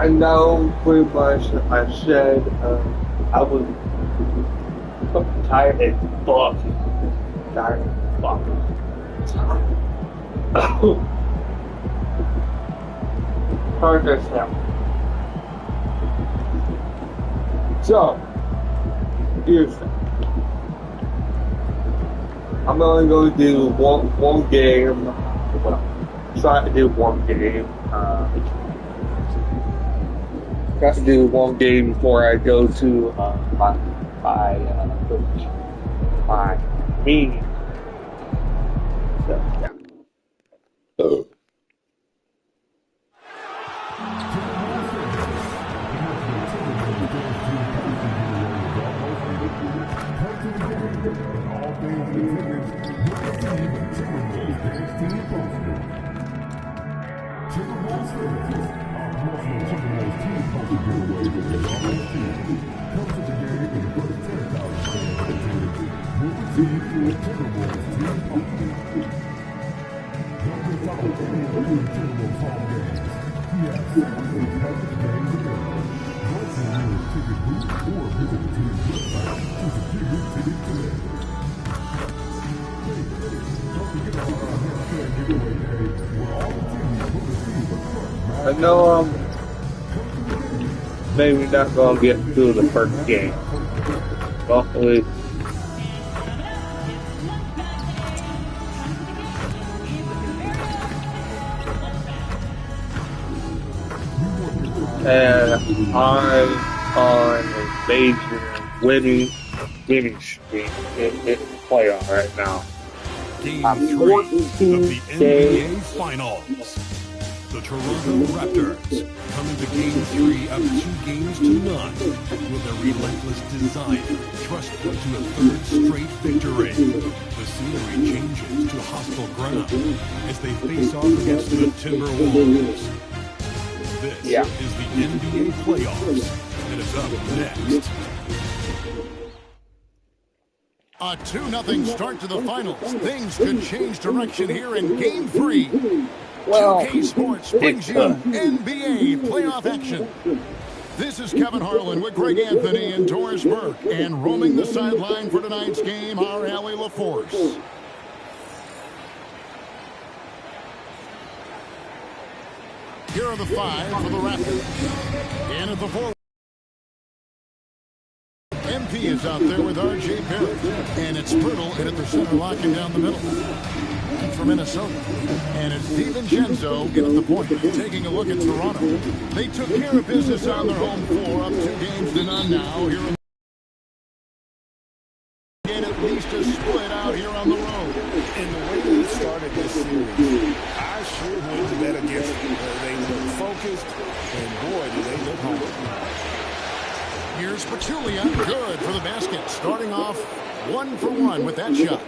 I know pretty much I said I was tired as fuck. Tired as fuck. Hard as hell. So, here's that. I'm only going to do one game. Well, try to do one game. Got to do one game before I go to my meeting. So yeah. I know I'm maybe not going to get through the first game. Hopefully. And I'm on a major winning streak in the playoff right now. Game 3 of the NBA Finals. The Toronto Raptors come into Game 3 up 2-0 with a relentless desire thrust them to a third straight victory. The scenery changes to hostile ground as they face off against the Timberwolves. This is the NBA playoffs, and it's up next. A 2-0 start to the finals. Things could change direction here in Game 3. Well, 2K Sports brings you NBA playoff action. This is Kevin Harlan with Greg Anthony and Doris Burke, and roaming the sideline for tonight's game, our Allie LaForce. Here are the 5 for the Raptors. And at the forward, MP is out there with R.J. Barrett. And it's Brittle in at the center, locking down the middle. For Minnesota. And it's DiVincenzo in at the point. Taking a look at Toronto. They took care of business on their home floor, up 2-0 now. Here in and at least a split out here on the road. And the way they started this series, I sure wouldn't bet against them. They look focused, and boy, do they look hungry. Here's Pachulia, good for the basket. Starting off 1-for-1 with that shot.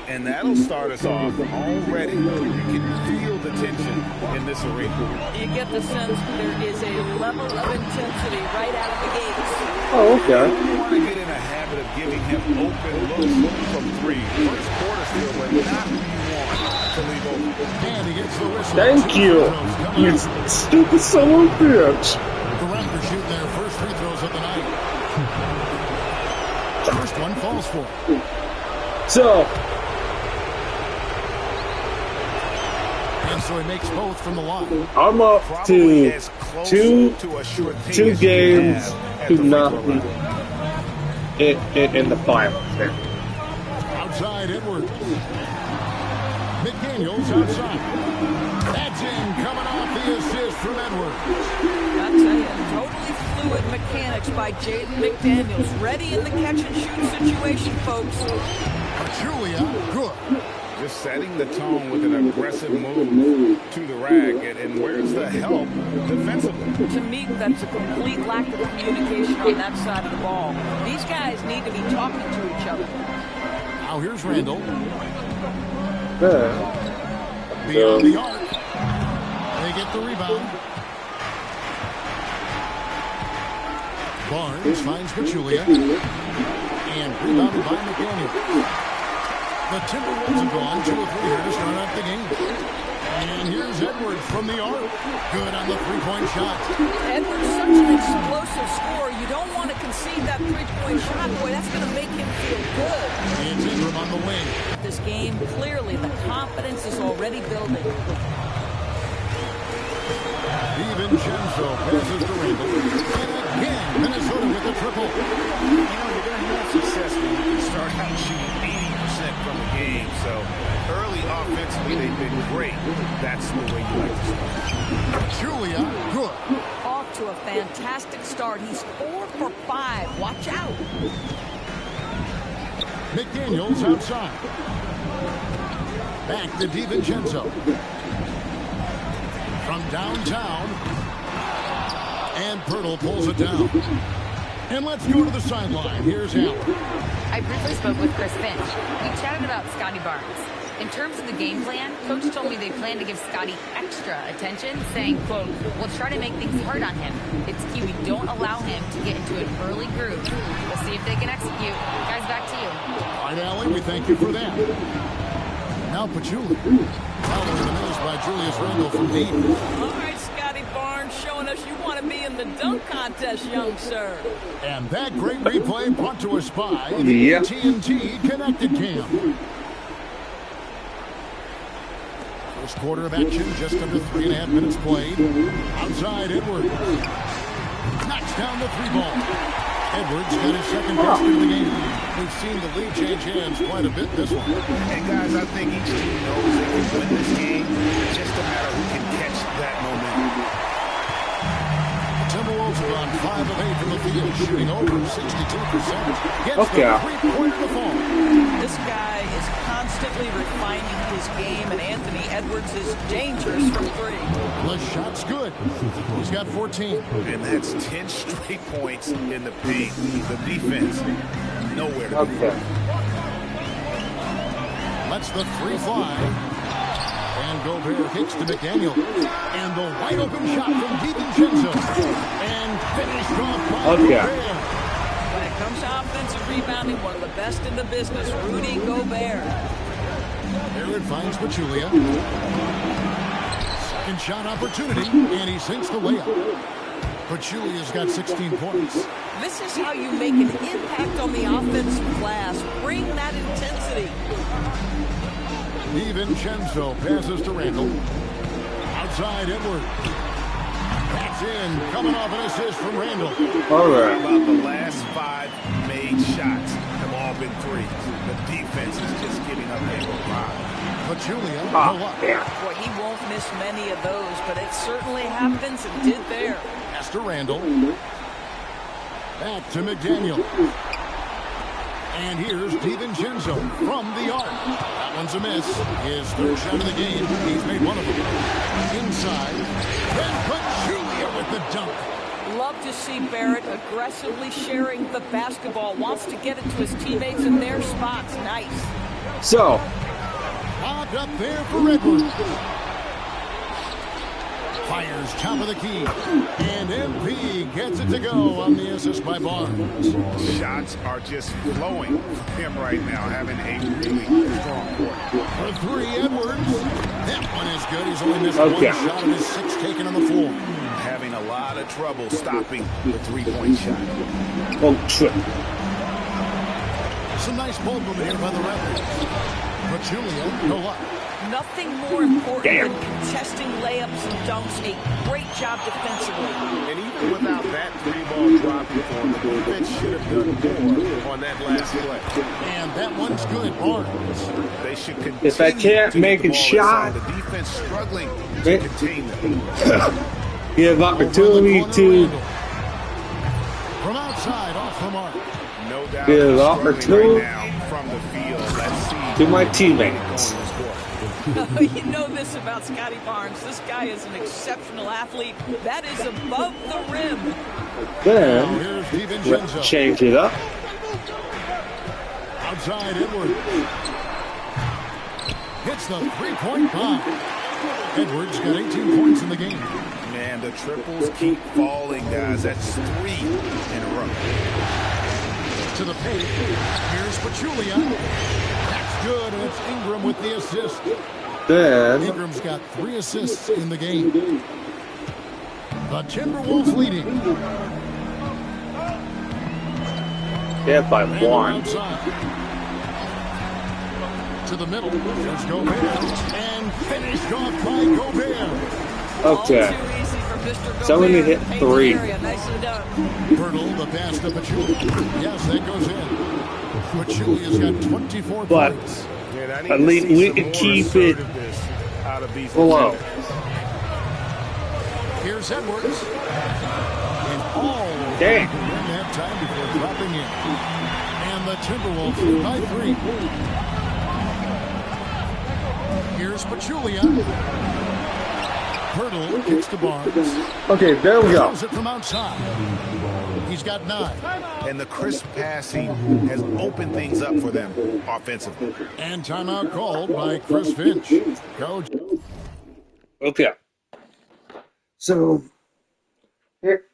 And that'll start us off already. You can feel the tension in this arena. You get the sense there is a level of intensity right out of the gates. oh, okay. You want to get in a habit of giving him open looks from 3. First quarter still, but not who you want to leave open. And he gets the whistle. Thank you. You stupid son of a bitch. The Raptors shoot their first free throws of the night. First one falls for. So, And so he makes both from the line. I'm up Probably to as close two to a sure thing two as you games have at to the free throw nothing line. in the finals there. Outside Edwards. McDaniels outside. That's in, coming off the assist from Edwards. I tell you, totally fluid mechanics by Jaden McDaniels. Ready in the catch-and-shoot situation, folks. Pachulia, good. Just setting the tone with an aggressive move to the rack. And where's the help defensively? To me, that's a complete lack of communication on that side of the ball. These guys need to be talking to each other. Now here's Randall. Yeah. Beyond the arc. They get the rebound. Barnes finds Pachulia. And rebounded by McDaniel. The Timberwolves have gone 2 of 3 here to start out the game. And And here's Edwards from the arc. Good on the three-point shot. Edwards, such an explosive scorer. You don't want to concede that three-point shot. Boy, that's going to make him feel good. It's Ingram on the wing. This game, clearly, the confidence is already building. DiVincenzo passes to Randall. And again, Minnesota with the triple. You know, you're going to have success when you can start out shooting 80% from the game. So early offensively, they've been great. That's the way you like to start. Julia, good. Off to a fantastic start. He's 4 for 5. Watch out. McDaniels outside. Back to DiVincenzo. From downtown. And Pirtle pulls it down. And let's go to the sideline. Here's Allen. I briefly spoke with Chris Finch. We chatted about Scotty Barnes. In terms of the game plan, Coach told me they plan to give Scotty extra attention, saying, quote, we'll try to make things hard on him. It's key we don't allow him to get into an early groove. We'll see if they can execute. Guys, back to you. All right, Allie, we thank you for that. Now Pachulia. Following the miss by Julius Randle from deep. All right, Scotty Barnes, showing us you want to be in the dunk contest, young sir. And that great replay brought to us by the AT&T Connected Cam. First quarter of action, just under 3.5 minutes played. Outside, Edwards. Knocks down the three ball. Edwards got his second basket of the game. We've seen the lead change hands quite a bit this one. And guys, I think each team knows they can win this game. It's just a matter who can catch that momentum. The Timberwolves have gone 5 of 8 from the field, shooting over 62%. Gets the three-pointer to fall. This guy is constantly refining his game, and Anthony Edwards is dangerous from 3. The shot's good. He's got 14. And that's 10 straight points in the paint. The defense, nowhere to be. Lets the three fly. And Gobert kicks to McDaniel. And the wide open shot from DiVincenzo. And finished off by Gobert. When it comes to offensive rebounding, one of the best in the business, Rudy Gobert. There it finds Pachulia. Second shot opportunity, and he sinks the layup. Pachulia's got 16 points. This is how you make an impact on the offensive glass. Bring that intensity. DiVincenzo passes to Randall. Outside, Edwards. That's in. Coming off an assist from Randall. All right. About the last 5 made shots have all been threes. The defense is just giving up a lot. Pachulia. Boy, he won't miss many of those, but it certainly happens and did there. Pass to Randall. Back to McDaniel. And here's DiVincenzo from the arc. That one's a miss. His third shot of the game. He's made one of them. Inside. Then Pachulia with the dunk. Love to see Barrett aggressively sharing the basketball. Wants to get it to his teammates in their spots. Nice. So. Lobbed up there for Edwards. Fires top of the key. And MP gets it to go on the assist by Barnes. Shots are just flowing from him right now, having a really strong quarter. For 3, Edwards. That one is good. He's only missed one shot of his 6 taken on the floor. Having a lot of trouble stopping the three-point shot. Oh, shit. Some nice ball movement here by the Raptors. Pachulia, no luck. Nothing more important than contesting layups and dunks. A great job defensively. And even without that 3-ball dropping for him, the defense should have done more on that last play. And that one's good, Barnes. They should continue. If I can't make a shot, the defense struggling to contain them. Give opportunity to. From outside, off the mark. No doubt. Give opportunity right now from the field. Let's see to my teammates. You know this about Scotty Barnes. This guy is an exceptional athlete. That is above the rim. Then, change it up. Outside Edwards. Hits the three-point bomb. Edwards got 18 points in the game. Man, the triples keep falling, guys. That's 3 in a row. To the paint. Here's Pachulia. That's good, and it's Ingram with the assist. Then Ingram's got 3 assists in the game. The Timberwolves leading. yeah, by And 1. outside. To the middle. There's Gobert. And finished off by Gobert. Okay. All too easy for Mr. So I'm gonna Gobert hit to paint 3. the area. Nicely done. Hurdle the pass to Pachulia. Yes, that goes in. Pachulia's got 24 But points. Man, I need at to least see we some can more keep it assertiveness out of these below. defenders. Here's Edwards. And all Dang. didn't have time before dropping in. And the Timberwolves lead by 3. Here's Pachulia. Hurdle kicks to Barnes. Okay, there we go. Throws it from outside. He's got 9. And the crisp passing has opened things up for them offensively. And timeout called by Chris Finch. Coach. Okay. So here.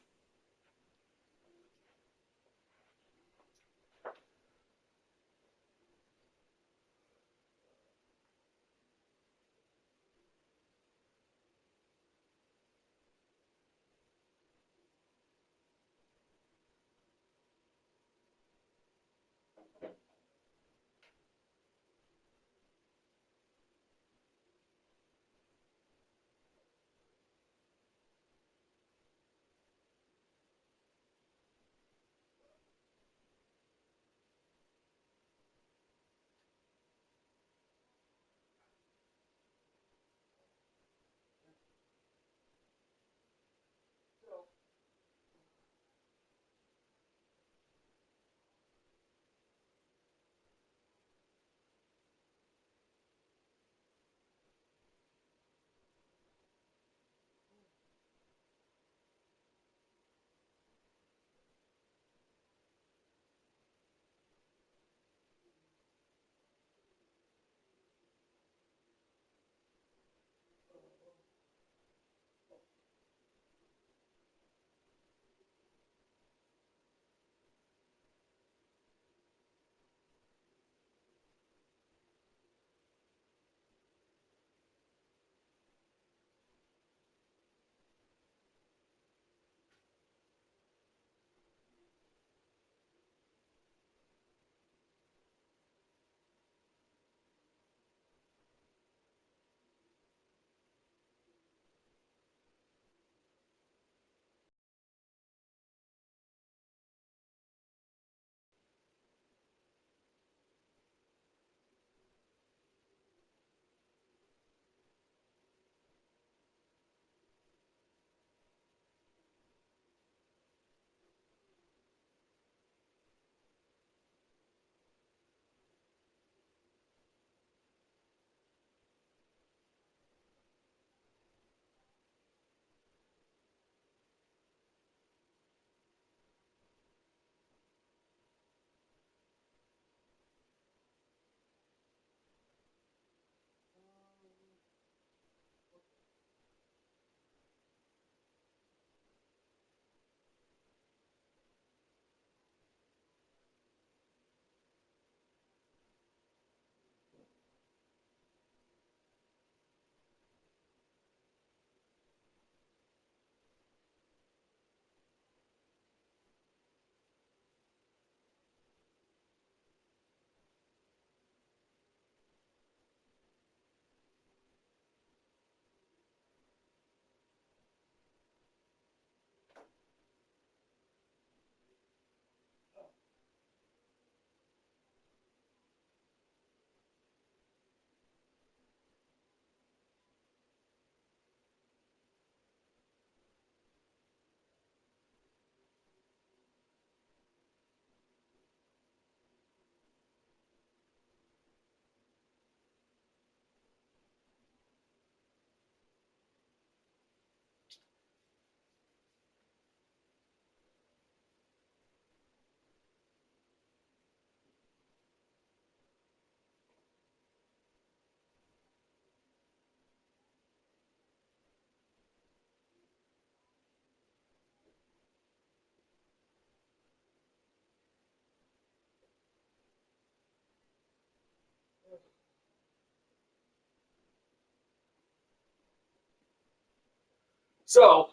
So,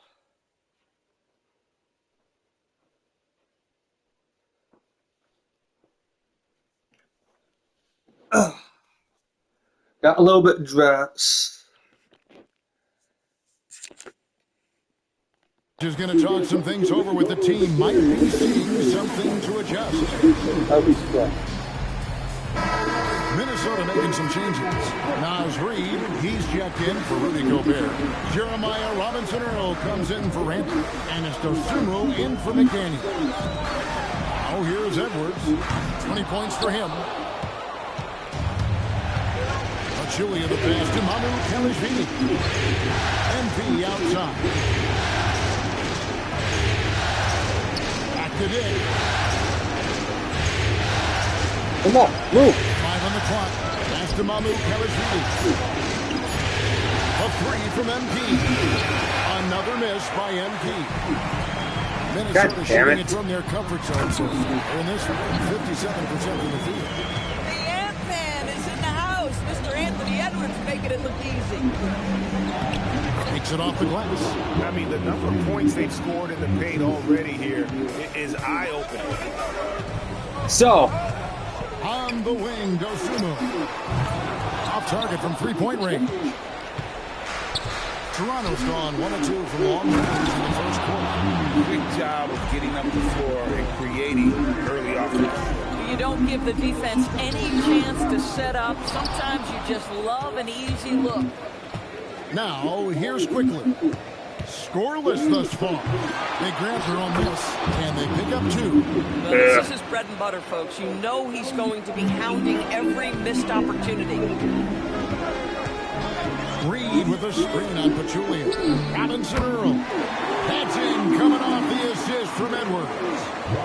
got a little bit dressed. Is going to talk some things over with the team. Might be seeing something to adjust. I'll be stressed. Minnesota making some changes. Nas Reed, he's checked in for Rudy Gobert. Jeremiah Robinson-Earl comes in for Randy. And it's Dosunmu in for McDaniel. Oh, here's Edwards. 20 points for him. Julia the pass to Manu Kelishvili. MP outside. Back to Dick. Come on, move. 5 on the clock. Pass to Manu Kelishvili. A 3 from MP. Another miss by MP. Minnesota shooting it from their comfort zone. So in this one, 57% from the field. Anthony Edwards making it look easy. Takes it off the glass. I mean, the number of points they've scored in the paint already here is eye-opening. So, on the wing, Dosunmu. Off target from three-point range. Toronto's gone 1 of 2 from long range in the first quarter. Good job of getting up the floor and creating early offense. You don't give the defense any chance to set up. Sometimes you just love an easy look. Now, here's quickly. Scoreless thus far. They grab their own miss, and they pick up 2. Well, this is his bread and butter, folks. You know he's going to be hounding every missed opportunity. Reed with a screen on Pachulia. Robinson-Earl. That's in, coming off the assist from Edwards.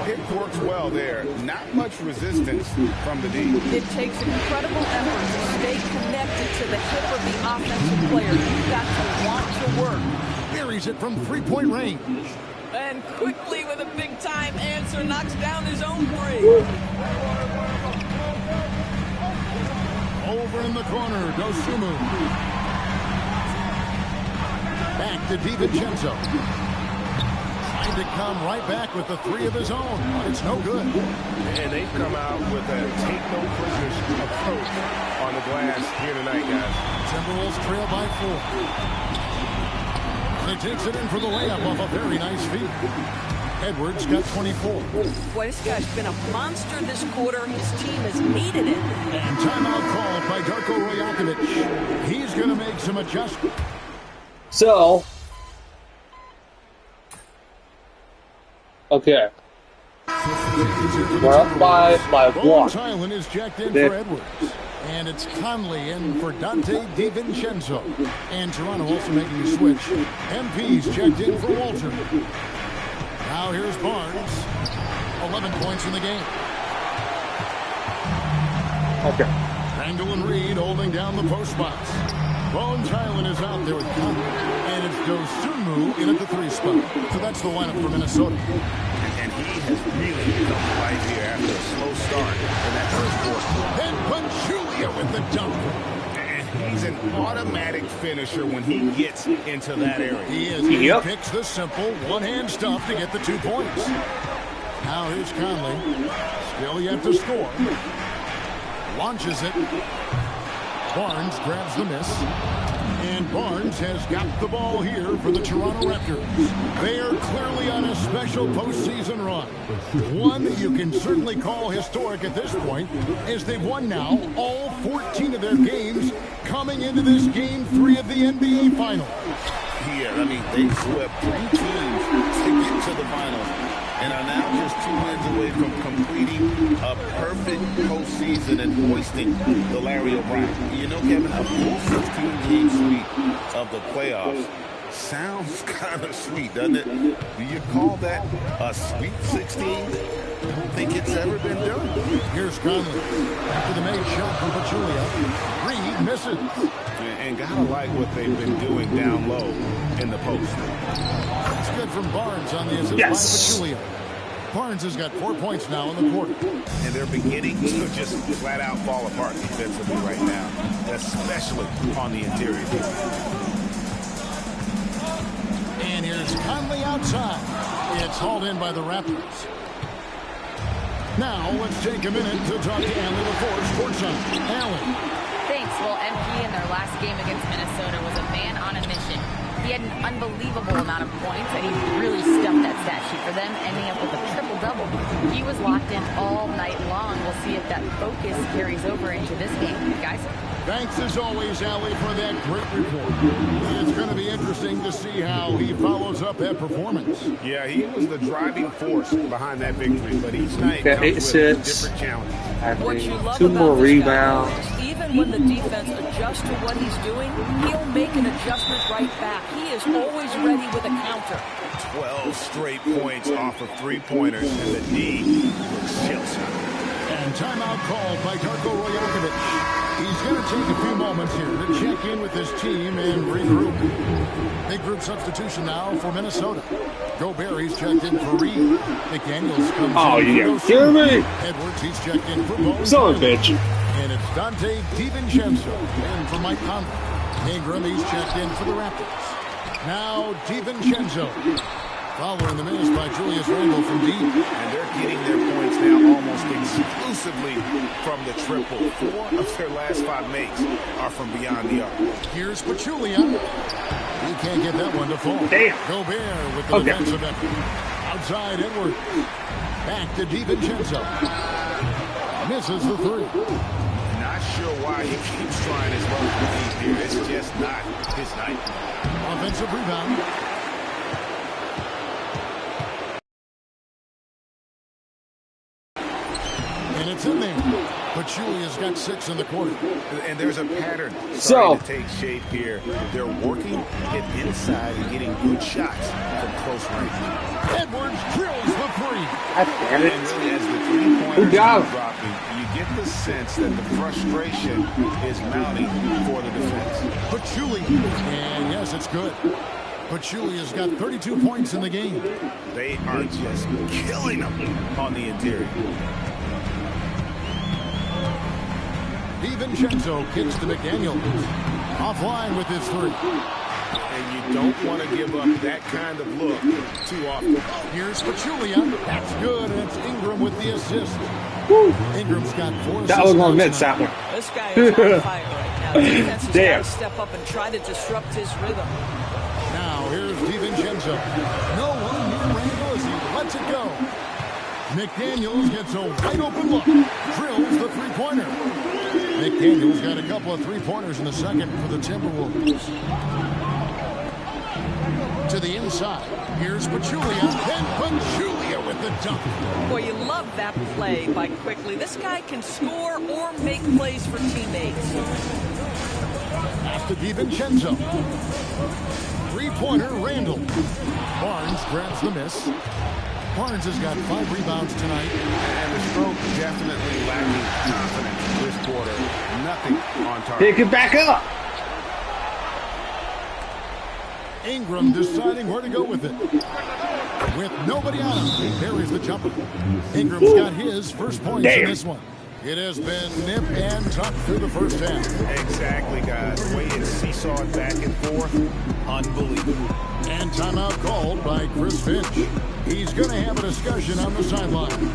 It works well there. Not much resistance from the D. It takes incredible effort to stay connected to the hip of the offensive player. You've got to want to work. Buries it from three-point range. And quickly with a big-time answer, knocks down his own 3. Over in the corner, Dosunmu. Back to DiVincenzo. Trying to come right back with the 3 of his own, but it's no good. And they've come out with a take-no-prisoners approach on the glass here tonight, guys. Timberwolves trail by 4. And he takes it in for the layup off a very nice feed. Edwards got 24. Boy, this guy's been a monster this quarter. His team has needed it. And timeout called by Darko Rajakovic. He's going to make some adjustments. So, okay. We're up by 1. Island is checked in for Edwards. And it's Conley in for Dante DiVincenzo. And Toronto also making a switch. MP's checked in for Walter. Now here's Barnes. 11 points in the game. Okay. Randall and Reed holding down the post spots. Bones Highland is out there with Conley. And it's Dosunmu in at the 3 spot. So that's the lineup for Minnesota. And he has really come to life here after a slow start in that first quarter. And Pachulia with the dunk. And he's an automatic finisher when he gets into that area. He is. Yep. He picks the simple one-hand stuff to get the 2 points. Now here's Conley. Still yet to score. Launches it. Barnes grabs the miss. And Barnes has got the ball here for the Toronto Raptors. They are clearly on a special postseason run. One that you can certainly call historic at this point, as they've won now all 14 of their games coming into this Game 3 of the NBA Finals. Yeah, I mean, they swept 3 teams to get to the finals and are now just 2 wins away from completing a perfect postseason and hoisting the Larry O'Brien. You know, Kevin, a full 16-game sweep of the playoffs sounds kind of sweet, doesn't it? Do you call that a Sweet 16? I don't think it's ever been done. Here's Conley. After the made shot from Pachulia. Reed misses. And gotta like what they've been doing down low in the post. It's good from Barnes on the assist by Pachulia. Barnes has got 4 points now in the quarter. And they're beginning to just flat out fall apart defensively right now, especially on the interior. called in by the Raptors. Now, let's take a minute to talk to Allie LaForce, courtside. Allie. Thanks. Well, MP in their last game against Minnesota was a man on a mission. He had an unbelievable amount of points, and he really stuffed that stat sheet for them, ending up with a triple-double. He was locked in all night long. We'll see if that focus carries over into this game. Guys? Thanks, as always, Allie, for that great report. It's going to be interesting to see how he follows up that performance. Yeah, he was the driving force behind that victory, but each night comes with a different challenge. What you love 2 about more this rebounds. guy is even when the defense adjusts to what he's doing, he'll make an adjustment right back. He is always ready with a counter. 12 straight points off of three-pointers, and the D looks shell-shocked. And timeout called by Darko Rajakovic. He's going to take a few moments here to check in with his team and regroup. Big group substitution now for Minnesota. Gobert, he's checked in for Reed. McDaniels comes in for kidding me? Edwards, he's checked in for Bones. Son of a bitch. And it's Dante DiVincenzo in for Mike Conley. Ingram, he's checked in for the Raptors. Now DiVincenzo. Following the miss by Julius Randle from deep. And they're getting their points now almost exclusively from the triple. 4 of their last 5 makes are from beyond the arc. Here's Pachulia. He can't get that one to fall. Damn. Gobert with the defensive effort. Outside Edwards. Back to DiVincenzo. Misses the 3. Not sure why he keeps trying his luck with deep here. It's just not his night. Offensive rebound. And it's in there. Pachulia's got 6 in the quarter. And there's a pattern starting to take shape here. They're working it inside and getting good shots from close range. Edwards drills the 3. Damn it. And really, as the three-pointers are dropping, you get the sense that the frustration is mounting for the defense. Pachulia. And yes, it's good. Pachulia's got 32 points in the game. They are just killing them on the interior. DiVincenzo kicks to McDaniels. Offline with his 3. And you don't want to give up that kind of look too often. Here's Pachulia. That's good, and it's Ingram with the assist. Ingram's got 4 assists. That was going to miss that one. This guy is on fire right now. Defense has got to step up and try to disrupt his rhythm. Now here's DiVincenzo. No one near Randle as he lets it go. McDaniels gets a wide open look. Drills the 3-pointer. McDaniels got a couple of 3-pointers in the second for the Timberwolves. To the inside. Here's Pachulia. And Pachulia with the dunk. Boy, you love that play by Quickly. This guy can score or make plays for teammates. Pass to DiVincenzo. 3-pointer, Randle. Barnes grabs the miss. Barnes has got 5 rebounds tonight. And the stroke definitely lacking confidence this quarter. Nothing on target. Pick it back up. Ingram deciding where to go with it. With nobody on him, he buries the jumper. Ingram's got his first points in this one. It has been nip and tuck through the first half. Exactly, guys. The way it's seesawed back and forth, unbelievable. And timeout called by Chris Finch. He's going to have a discussion on the sideline.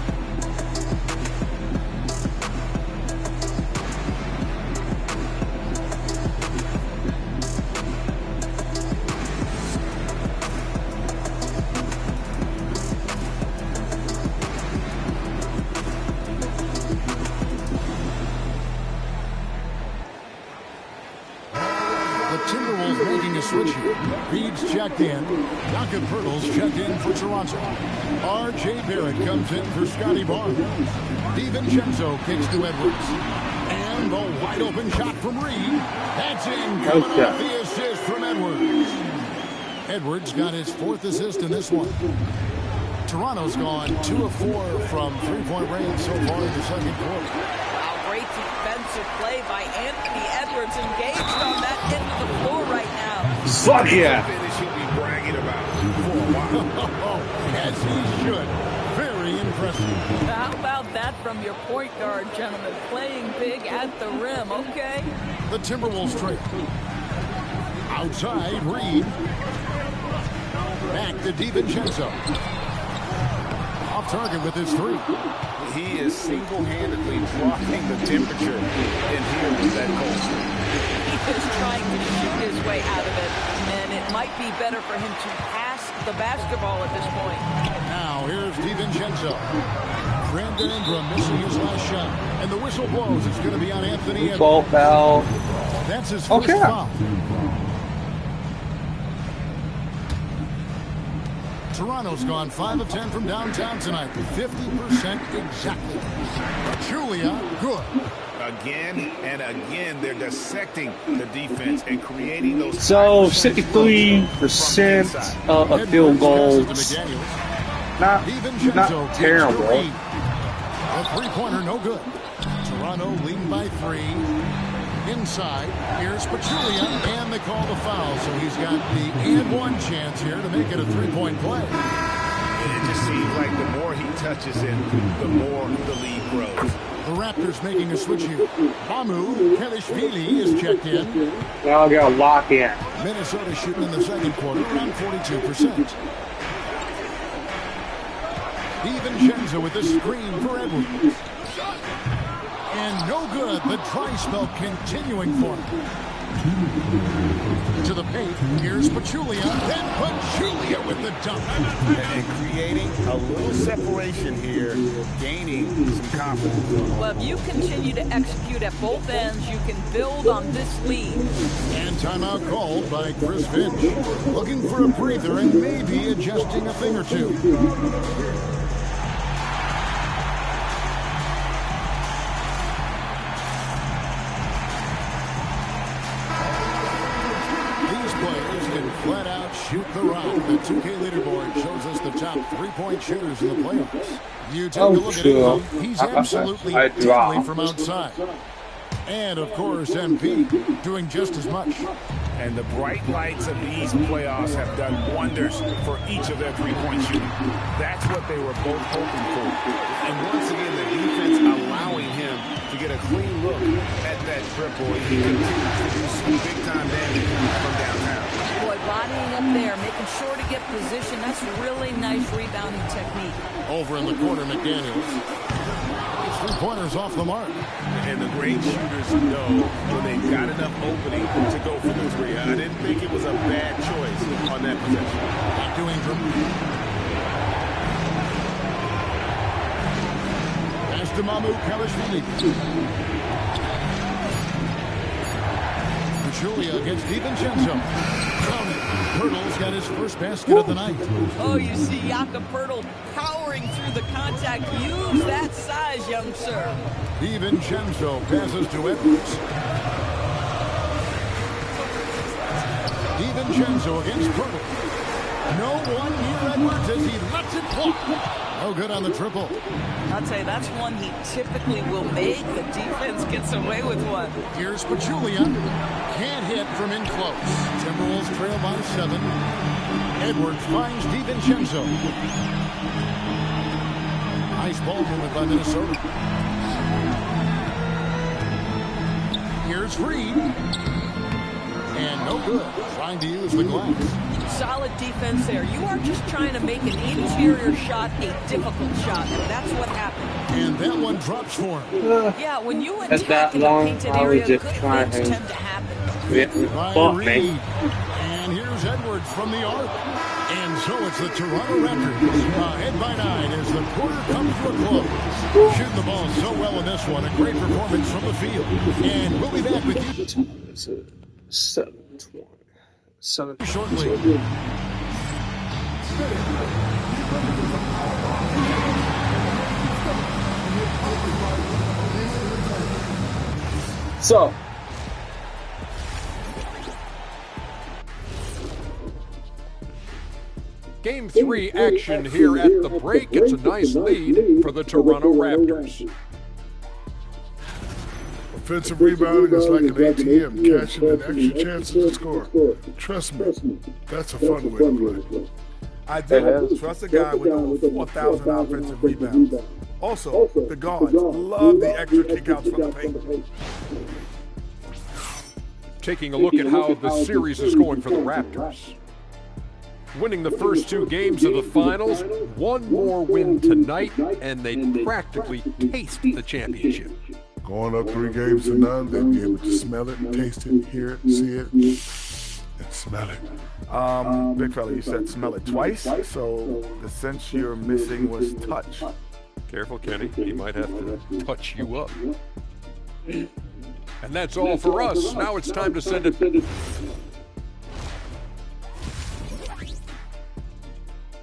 Timberwolves making a switch here. Reed's checked in. Jakob Poeltl's checked in for Toronto. R.J. Barrett comes in for Scotty Barnes. DiVincenzo kicks to Edwards. And the wide open shot from Reed. That's in. Coming off the assist from Edwards. Edwards got his 4th assist in this one. Toronto's gone 2 of 4 from 3-point range so far in the second quarter. Great defensive play by Anthony Edwards, engaged on that end of the floor right now. Fuck yeah. Finish he'll be bragging about for a while. As he should. Very impressive. How about that from your point guard, gentlemen? Playing big at the rim, okay? The Timberwolves trail. Outside, Reed. Back to DiVincenzo. Off target with his three. He is single-handedly dropping the temperature in here with that cold streak. He is trying to shoot his way out of it, and it might be better for him to pass the basketball at this point. Now here's DiVincenzo. Brandon Ingram missing his last shot, and the whistle blows. It's going to be on Anthony Edwards. Ball foul. That's his first foul. Toronto's gone 5 of 10 from downtown tonight, 50% exactly. Julia, good. Again and again, they're dissecting the defense and creating those. So 63% of field goals. Not terrible. A three-pointer, no good. Toronto leading by 3. Inside, here's Pachulia, and they call the foul. So he's got the and one chance here to make it a three-point play. It just seems like the more he touches it, the more the lead grows. The Raptors making a switch here. Mamu Kelishvili is checked in. Now I got to lock in. Minnesota shooting in the second quarter around 42%. DiVincenzo with the screen for Edwards. And no good. The dry spell continuing for him. To the paint. Here's Pachulia. Then Pachulia with the dunk. And creating a little separation here, gaining some confidence. Well, if you continue to execute at both ends, you can build on this lead. And timeout called by Chris Finch. Looking for a breather and maybe adjusting a thing or two. Flat out shoot the rock. The 2K leaderboard shows us the top three-point shooters in the playoffs. You take a look at him. He's absolutely deadly from outside. And, of course, MP doing just as much. And the bright lights of these playoffs have done wonders for each of their three-point shooting. That's what they were both hoping for. And once again, the defense allowing him to get a clean look at that triple. He continues to do some big-time damage from downtown. Boy, bodying up there, making sure to get position. That's really nice rebounding technique. Over in the corner, McDaniels. Three-pointers off the mark. And the great shooters know when they've got enough opening to go for the three. I didn't think it was a bad choice on that possession. Back to Ingram. Pass to Mamu Kelishvili. Pachulia against DiVincenzo. Pirtle's got his first basket of the night. Oh, you see Jakob Pirtle powering through the contact. Use that size, young sir. DiVincenzo passes to Edwards. DiVincenzo against Pirtle. No one near Edwards as he lets it fly. No good on the triple. I'll tell you, that's one he typically will make. The defense gets away with one. Here's Pachulia. Can't hit from in close. Timberwolves trail by 7. Edwards finds DiVincenzo. Nice ball movement by Minnesota. Here's Reed. And no good. Trying to use the glass. Solid defense there. You are just trying to make an interior shot a difficult shot, and that's what happened. And that one drops for him. Yeah, when you attack in the painted area, good things tend to happen. And here's Edwards from the arc. And so it's the Toronto Raptors ahead by 9 as the quarter comes to a close. Shooting the ball so well in this one. A great performance from the field. And we'll be back with you. 7-20. Shortly. So, Game 3 action here at the break. It's a nice lead for the Toronto Raptors. Offensive rebounding is like an ATM, cashing in extra chances to score. Trust me, that's a fun way to play. I do trust a guy with over 4,000 offensive rebounds. Also, the guards love the extra kickouts from the paint. Taking a look at how the series is going for the Raptors. winning the first 2 games of the finals. One more win tonight, and they'd practically taste the championship. Going up 3 games to none, they'll be able to smell it, taste it, hear it, see it, and smell it. Big fella, you said smell it twice, so the sense you're missing was touch. Careful, Kenny. He might have to touch you up. And that's all for us. Now it's time to send it.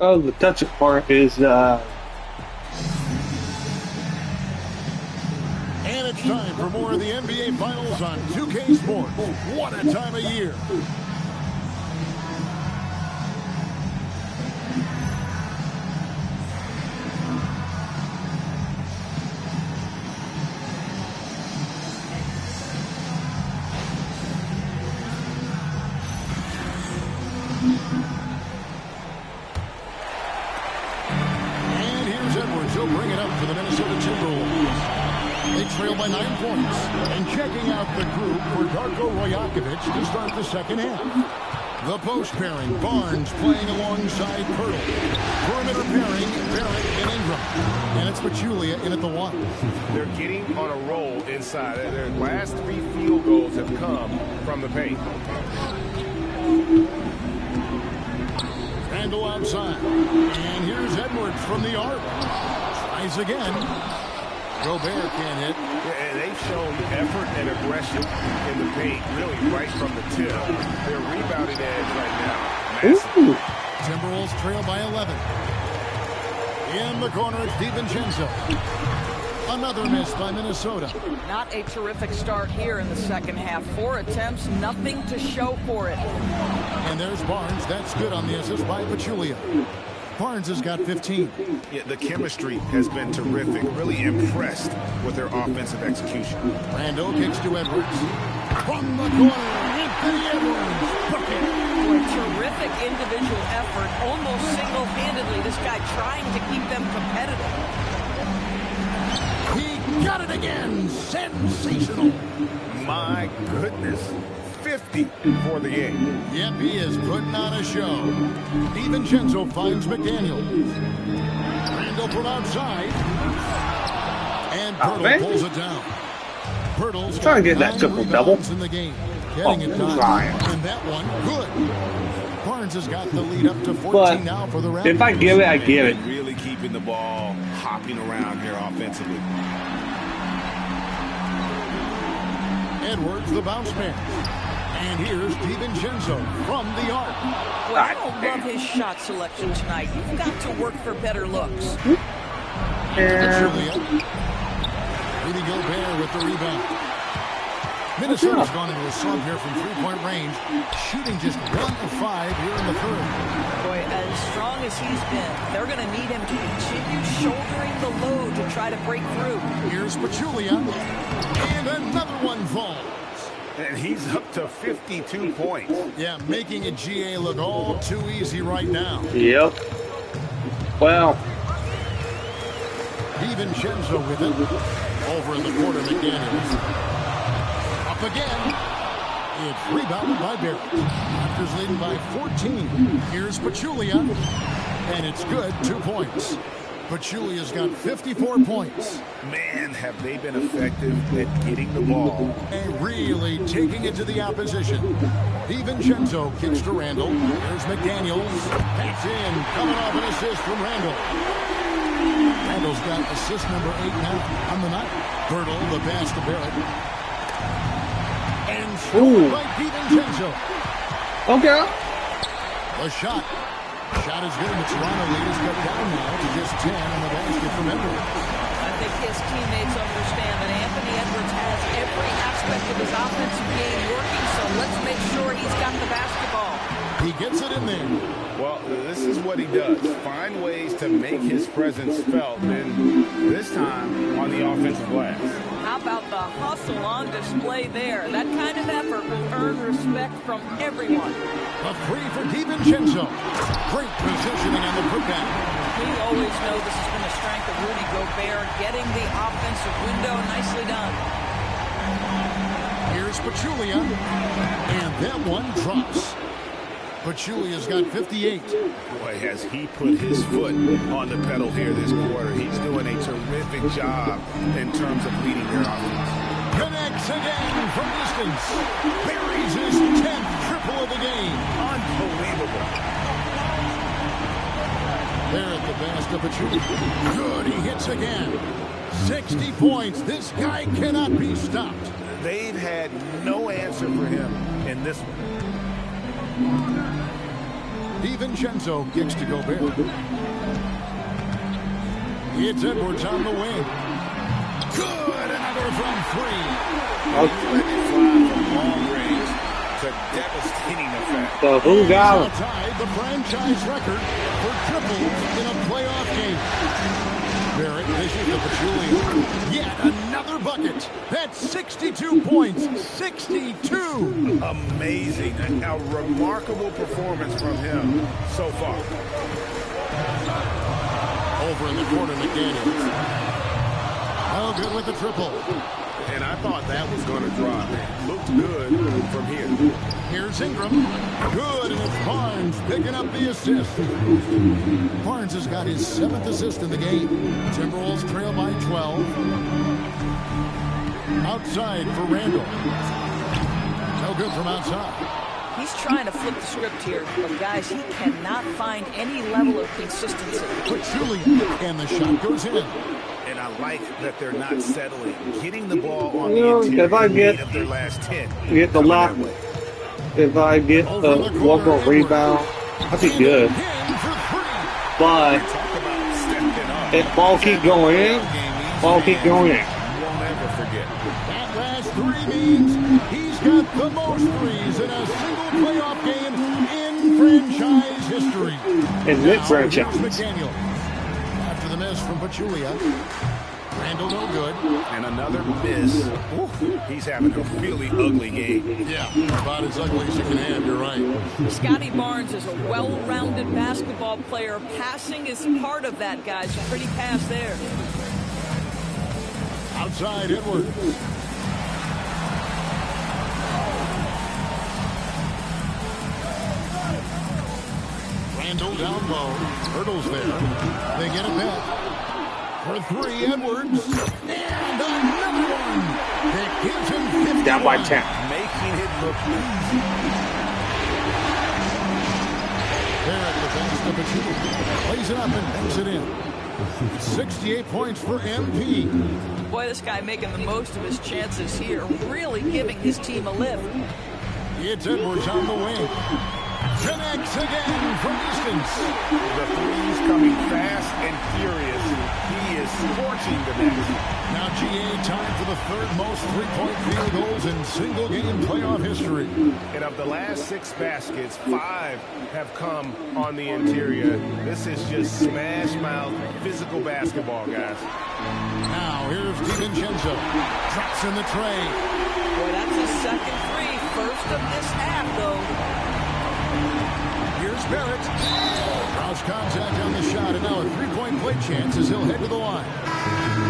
Oh, the touching part is And it's time for more of the NBA Finals on 2K Sports. What a time of year. And here's Edwards. He'll bring it up for the Minnesota Timberwolves. They trail by 9 points. And checking out the group for Darko Rajakovic to start the second half. The post pairing, Barnes playing alongside Pirtle. Perimeter pairing, Barrett and Ingram. And it's Pachulia in at the 1. They're getting on a roll inside. Their last 3 field goals have come from the paint. Randall outside. And here's Edwards from the arc. Tries again. Gobert can't hit. Yeah, and they've shown effort and aggression in the paint, really right from the tip. Their rebounding edge right now, massive. Timberwolves trail by 11. In the corner, it's DiVincenzo. Another miss by Minnesota. Not a terrific start here in the second half. 4 attempts, nothing to show for it. And there's Barnes. That's good on the assist by Pachulia. Barnes has got 15. Yeah, the chemistry has been terrific. Really impressed with their offensive execution. Randall kicks to Edwards. From the corner, Anthony Edwards. Bucket. Boy, terrific individual effort, almost single-handedly. This guy trying to keep them competitive. He got it again. Sensational. My goodness. 50 for the game. Yep, he is putting on a show. DiVincenzo finds McDaniel. Randall from outside. And Pirtle pulls it down. Pirtle's trying to get that triple-double in the game. Getting it done. And that one, good. Barnes has got the lead up to 14 but now for the Raptors. if I give it, I give it. Really keeping the ball hopping around here offensively. Edwards, the bounce man. And here's DiVincenzo from the arc. Well, I don't love his shot selection tonight. You've got to work for better looks. Rudy Gobert with the rebound. Minnesota's gone into a slump here from three-point range, shooting just 1 of 5 here in the third. Boy, as strong as he's been, they're going to need him to continue shouldering the load to try to break through. Here's Pachulia, and another one falls. And he's up to 52 points. Yeah, making a GA look all too easy right now. Yep. Well. DiVincenzo with it. Over in the corner, McDaniels. Up again. It's rebounded by Barrett. Raptors leading by 14. Here's Pachulia. And it's good, 2 points. Pachulia's got 54 points. Man, have they been effective at getting the ball. And really taking it to the opposition. DiVincenzo kicks to Randall. There's McDaniels. That's in. Coming off an assist from Randall. Randall's got assist number 8 now on the night. Birtle, the pass to Barrett. And scored by DiVincenzo. Okay. The shot. Shot is good. The Toronto lead is cut down now to just 10 on the basket from Edwards. I think his teammates understand that Anthony Edwards has every aspect of his offensive game working, so let's make sure he's got the basketball. He gets it in there. Well, this is what he does. Find ways to make his presence felt, and this time on the offensive glass. How about the hustle on display there? That kind of effort will earn respect from everyone. A three for DiVincenzo. Great positioning on the putback. We always know this has been a strength of Rudy Gobert, getting the offensive window. Nicely done. Here's Pachulia. And that one drops. Pachulia's got 58. Boy, has he put his foot on the pedal here this quarter. He's doing a terrific job in terms of leading their offense. Connects again from distance. Buries his 10th triple of the game. Unbelievable. There at the basket, Pachulia. Good, he hits again. 60 points. This guy cannot be stopped. They've had no answer for him in this one. DiVincenzo kicks to Gobert. It's Edwards on the wing. Good, another from three. Fly from long range to devastating effect. So who got him? Tied the franchise record for triples in a playoff game. Barrett dishes to Pachulia. Yet another bucket. That's 62 points. 62. Amazing. A remarkable performance from him so far. Over in the corner, McDaniels. Oh, good with the triple. And I thought that was going to drop. Looked good from here. Here's Ingram. Good, and it's Barnes picking up the assist. Barnes has got his 7th assist in the game. Timberwolves trail by 12. Outside for Randall. No good from outside. He's trying to flip the script here, but guys, he cannot find any level of consistency. Pachulia, and the shot goes in. And I like that they're not settling. Getting the ball on the interior of their last 10. Get the lock. If I get a local rebound, I'll be good. But if ball keep going in, ball keep going in. Won't ever forget. That last three means he's got the most threes in a single playoff game in franchise history. In mid-franchise. McDaniel. After the miss from Pachulia. Randall no good. And another miss. Ooh, he's having a really ugly game. Yeah, about as ugly as you can have, you're right. Scotty Barnes is a well-rounded basketball player. Passing is part of that, guys. Pretty pass there. Outside Edwards. Randall down low. Hurdles there. They get it back. For three, Edwards. And another one. That gives him 51. Down by 10. Making it look easy. There at the bench, the Pachulia plays it up and banks it in. 68 points for MP. Boy, this guy making the most of his chances here. Really giving his team a lift. It's Edwards on the wing. Connects again from distance. The threes coming fast and furious. He is scorching the net. Now GA tied for the third most three-point field goals in single-game playoff history. And of the last 6 baskets, 5 have come on the interior. This is just smash-mouth physical basketball, guys. Now here's DiVincenzo. Drops in the tray. Boy, that's his second three. First of this half, though. Here's Barrett. Cross contact on the shot, and now a three-point play chance as he'll head to the line.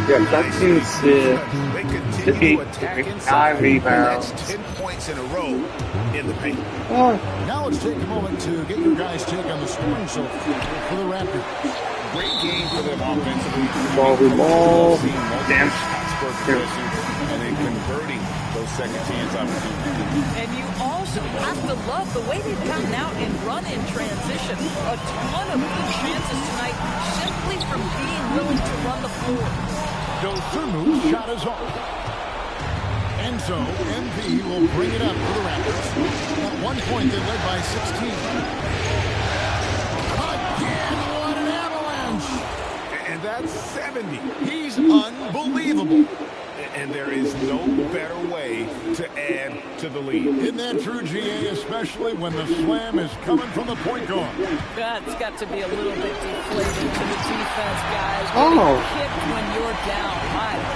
Yeah, that seems They to be continue to attack inside. 9 rebounds. That's 10 points in a row in the paint. Now let's take a moment to get your guys' take on the scoring so far for the Raptors. Great game for them offensively. Ball. Damn. And then converting those second chance opportunities. And you also have to love the way they've gotten out and run in transition. A ton of good chances tonight simply from being willing to run the floor. Dosunmu's shot is off. And so MP will bring it up for the Raptors. At one point they led by 16. Again, what an avalanche! And that's 70. He's unbelievable. And there is no better way to add to the lead. Isn't that true, GA, especially when the slam is coming from the point guard? That's got to be a little bit deflating to the defense, guys. Oh. Kicked when you're down.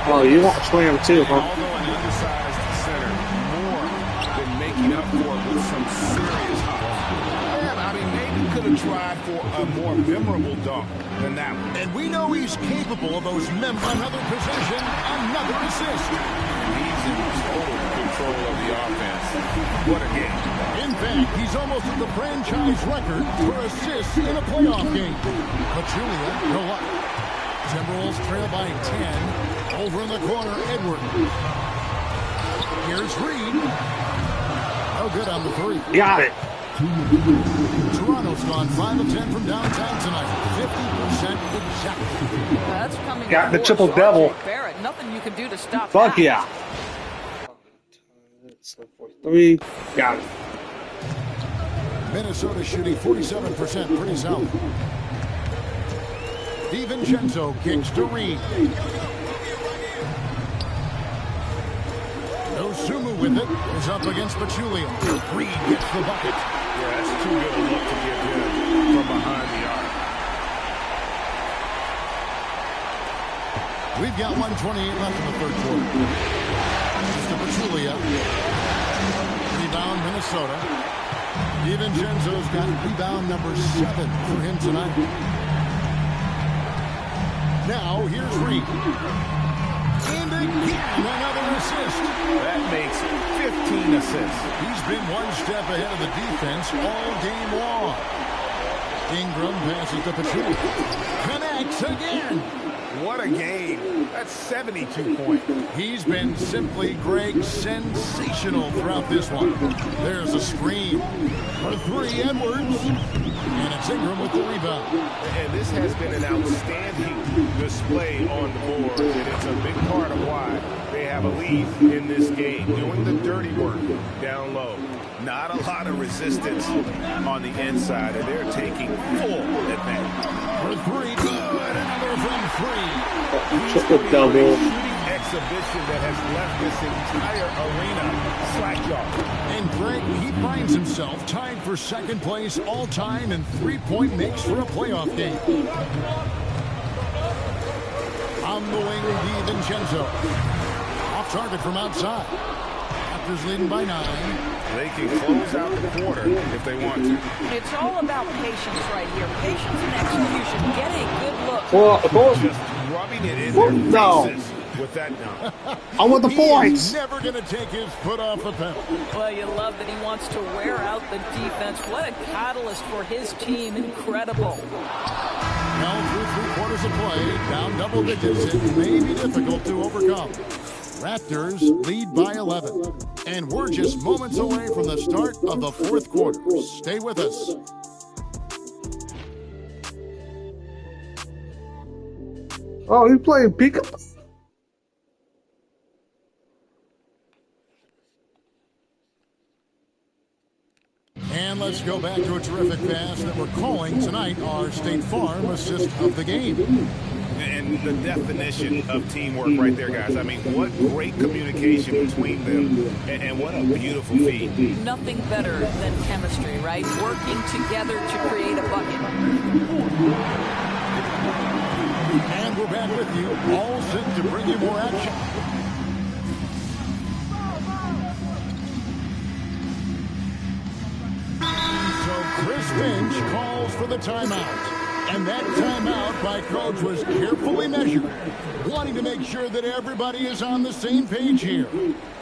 Oh, you want slam too, huh? Although an undersized center, more than making up for it with some serious hops. Yeah, I mean, maybe could have tried for a more memorable dunk than that one. And we know he's capable of those another possession, another assist. He's in total control control of the offense. What a game. In fact, he's almost at the franchise record for assists in a playoff game. Pachulia, no luck. Timberwolves trail by 10. Over in the corner, Edward. Here's Reed. No good on the three. Got it. Toronto's gone 5 of 10 from downtown tonight. 50% exactly. That's coming. Got the triple double. Barrett, nothing you can do to stop Fuck that. yeah. 3. Got it. Minnesota shooting 47%, pretty solid. DiVincenzo kicks to Reed. Sumu with it is up against Pachulia. Reed gets the bucket. Yeah, that's too good a look to give him from behind the arc. We've got 1:28 left in the third quarter. Just to Pachulia. Rebound Minnesota. DiVincenzo's got rebound number 7 for him tonight. Now here's Reed. And again, another assist. That makes 15 assists. He's been one step ahead of the defense all game long. Ingram passes to Pachulia. Connects again. What a game. That's 72 points. He's been simply, Greg, sensational throughout this one. There's a screen for 3, Edwards. And it's Ingram with the rebound. And this has been an outstanding display on the board. And it's a big part of why they have a lead in this game. Doing the dirty work down low. Not a lot of resistance on the inside. And they're taking full advantage. For 3, good. Another from 3. Triple double. Exhibition that has left this entire arena slack-jawed. And Greg, he finds himself tied for second place all-time in three-point makes for a playoff game. On the wing, DiVincenzo. Off target from outside. Raptors leading by 9. They can close out the quarter if they want to. It's all about patience right here. Patience and execution. Get a good look. Well, Just rubbing it in their faces. With that now. I want the points. He's never going to take his foot off the pedal. Well, you love that he wants to wear out the defense. What a catalyst for his team. Incredible. Now through 3 quarters of play, down double digits, it may be difficult to overcome. Raptors lead by 11. And we're just moments away from the start of the fourth quarter. Stay with us. Oh, he playing peekaboo. And let's go back to a terrific pass that we're calling tonight our State Farm assist of the game. And the definition of teamwork right there, guys. I mean, what great communication between them. And what a beautiful feed. Nothing better than chemistry, right? Working together to create a bucket. And we're back with you, all set to bring you more action. So Chris Finch calls for the timeout. And that timeout by Coach was carefully measured, wanting to make sure that everybody is on the same page here.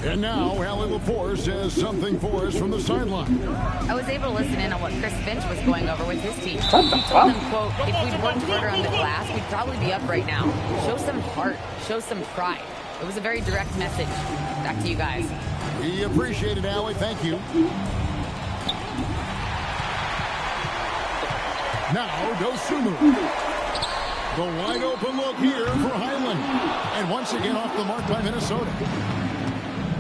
And now, Allie LaForce says something for us from the sideline. I was able to listen in on what Chris Finch was going over with his team. He told them, quote, if we'd worked harder on the glass, we'd probably be up right now. Show some heart. Show some pride. It was a very direct message. Back to you guys. We appreciate it, Allie. Thank you. Now, Dosunmu. The wide open look here for Highland. And once again off the mark by Minnesota.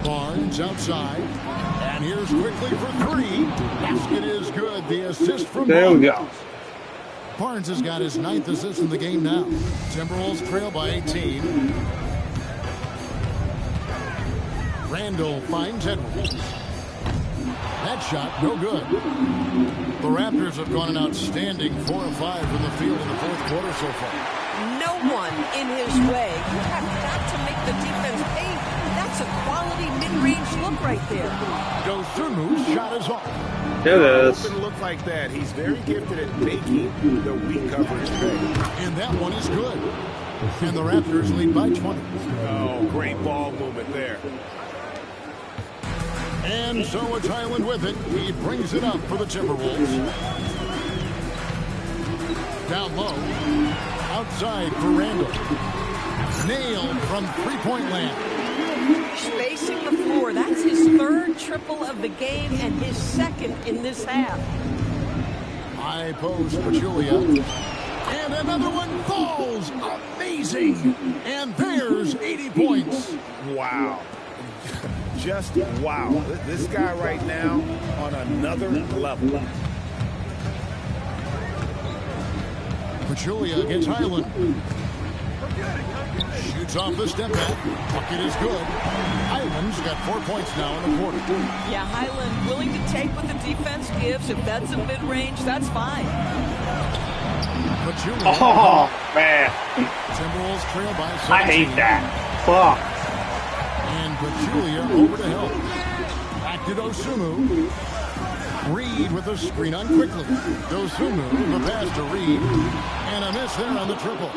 Barnes outside. And here's quickly for 3. Basket is good. The assist from There Barnes. we go. Barnes has got his 9th assist in the game now. Timberwolves trail by 18. Randall finds Edwards. That shot, no good. The Raptors have gone an outstanding 4 of 5 from the field in the fourth quarter so far. No one in his way. You have got to make the defense pay. That's a quality mid-range look right there. Dosunmu's shot is off. There it is. Open look like that. He's very gifted at making the weak coverage pay. And that one is good. And the Raptors lead by 20. Oh, great ball movement there. And so it's Highland with it. He brings it up for the Timberwolves. Down low. Outside for Randall. Nailed from three-point land. Spacing the floor. That's his third triple of the game and his second in this half. High post for Julia. And another one falls. Amazing. And there's 80 points. Wow. Just wow. This guy right now on another level. Pachulia against Highland. Shoots off the step back. Bucket is good. Highland's got 4 points now in the quarter. Yeah, Highland willing to take what the defense gives. If that's a mid-range, that's fine. Pachulia. Oh, man. Timberwolves trail by 17. I hate that. Fuck. And Pachulia over to help. Back to Dosunmu. Reed with a screen on quickly. Dosunmu, the pass to Reed. And a miss there on the triple.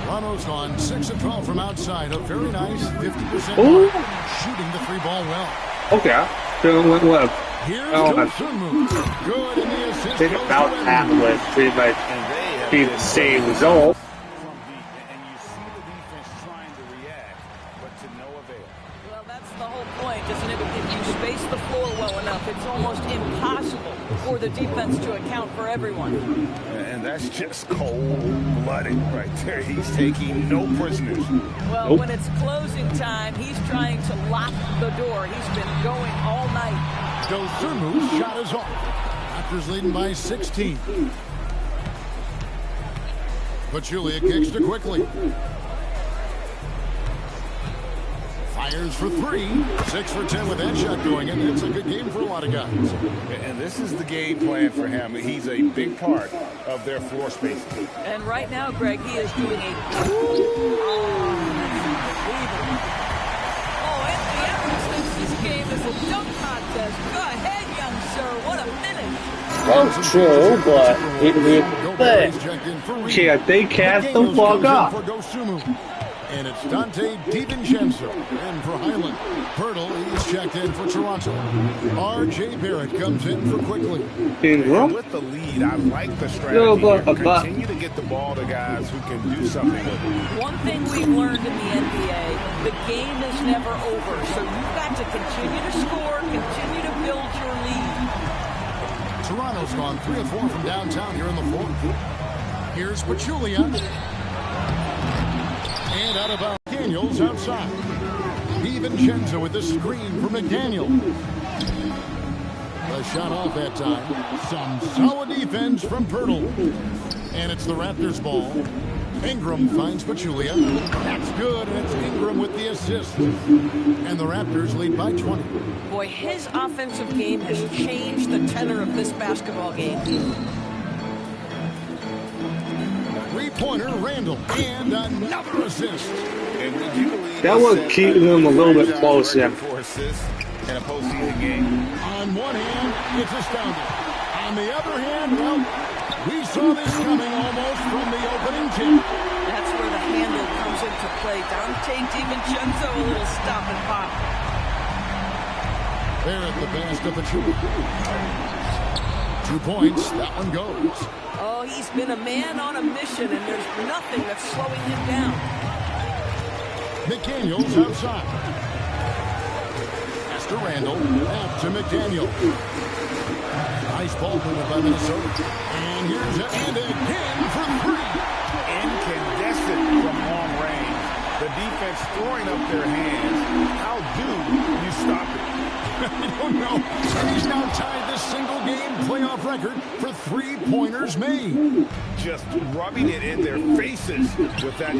Toronto's gone 6 of 12 from outside. A very nice 50% shooting the three ball well. Okay. Feeling went left. Here's Dosunmu. Good in the assist. Think about half of it. Pretty much be the same result. And you see the defense trying to react, but to no avail. Well, that's the whole point, isn't it? If you space the floor well enough, it's almost impossible for the defense to account for everyone. And that's just cold-blooded right there. He's taking no prisoners. Well, when it's closing time, he's trying to lock the door. He's been going all night. Dosunmu's shot is off. Raptors leading by 16. Pachulia kicks to quickly. Fires for three. 6 for 10 with that shot going in. It's a good game for a lot of guys. And this is the game plan for him. He's a big part of their floor space. And right now, Greg, he is doing a... and the emphasis this game is a dunk contest. Go ahead, young sir. What a minute. Well, true, but can't they cast the fuck up? And it's Dante DiVincenzo in for Highland. Pirtle, he's checked in for Toronto. R.J. Barrett comes in for quickly. Ingram? With the lead, I like the strategy. Continue to get the ball to guys who can do something with it. One thing we've learned in the NBA, the game is never over. So you've got to continue to score, continue to build your lead. Toronto's gone 3 of 4 from downtown here in the fourth. Here's Pachulia. And out of bounds, Daniels outside. DiVincenzo with the screen for McDaniel. A shot off that time. Some solid defense from Pirtle. And it's the Raptors' ball. Ingram finds Pachulia. That's good, and it's Ingram with the assist. And the Raptors lead by 20. Boy, his offensive game has changed the tenor of this basketball game. Three-pointer, Randall, and another assist. That would keep them a little bit closer. For assists in a postseason game. On one hand, it's astounding. On the other hand, well, we saw this coming almost from the opening tip. That's where the handle comes into play. Dante DiVincenzo, a little stop and pop. There at the pass to Pachulia. 2 points, that one goes. Oh, he's been a man on a mission, and there's nothing that's slowing him down. McDaniel's outside. Pass to Randall, back to McDaniel. Nice ball movement by Minnesota. And here's and again for three. Incandescent from long range. The defense throwing up their hands. How do you stop it? I don't know. And he's now tied the single-game playoff record for three-pointers made. Just rubbing it in their faces with that.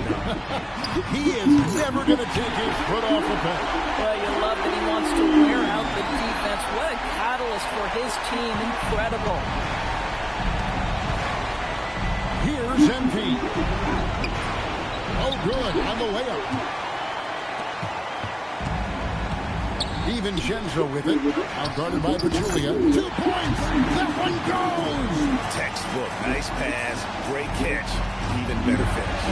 He is never going to take his foot off the pedal. Well, you love that he wants to wear out the defense. What a catalyst for his team. Incredible. Here's MP. Oh, good on the layup. DiVincenzo with it. Outguarded by Pachulia. 2 points. That one goes. Textbook. Nice pass. Great catch. Even better finish.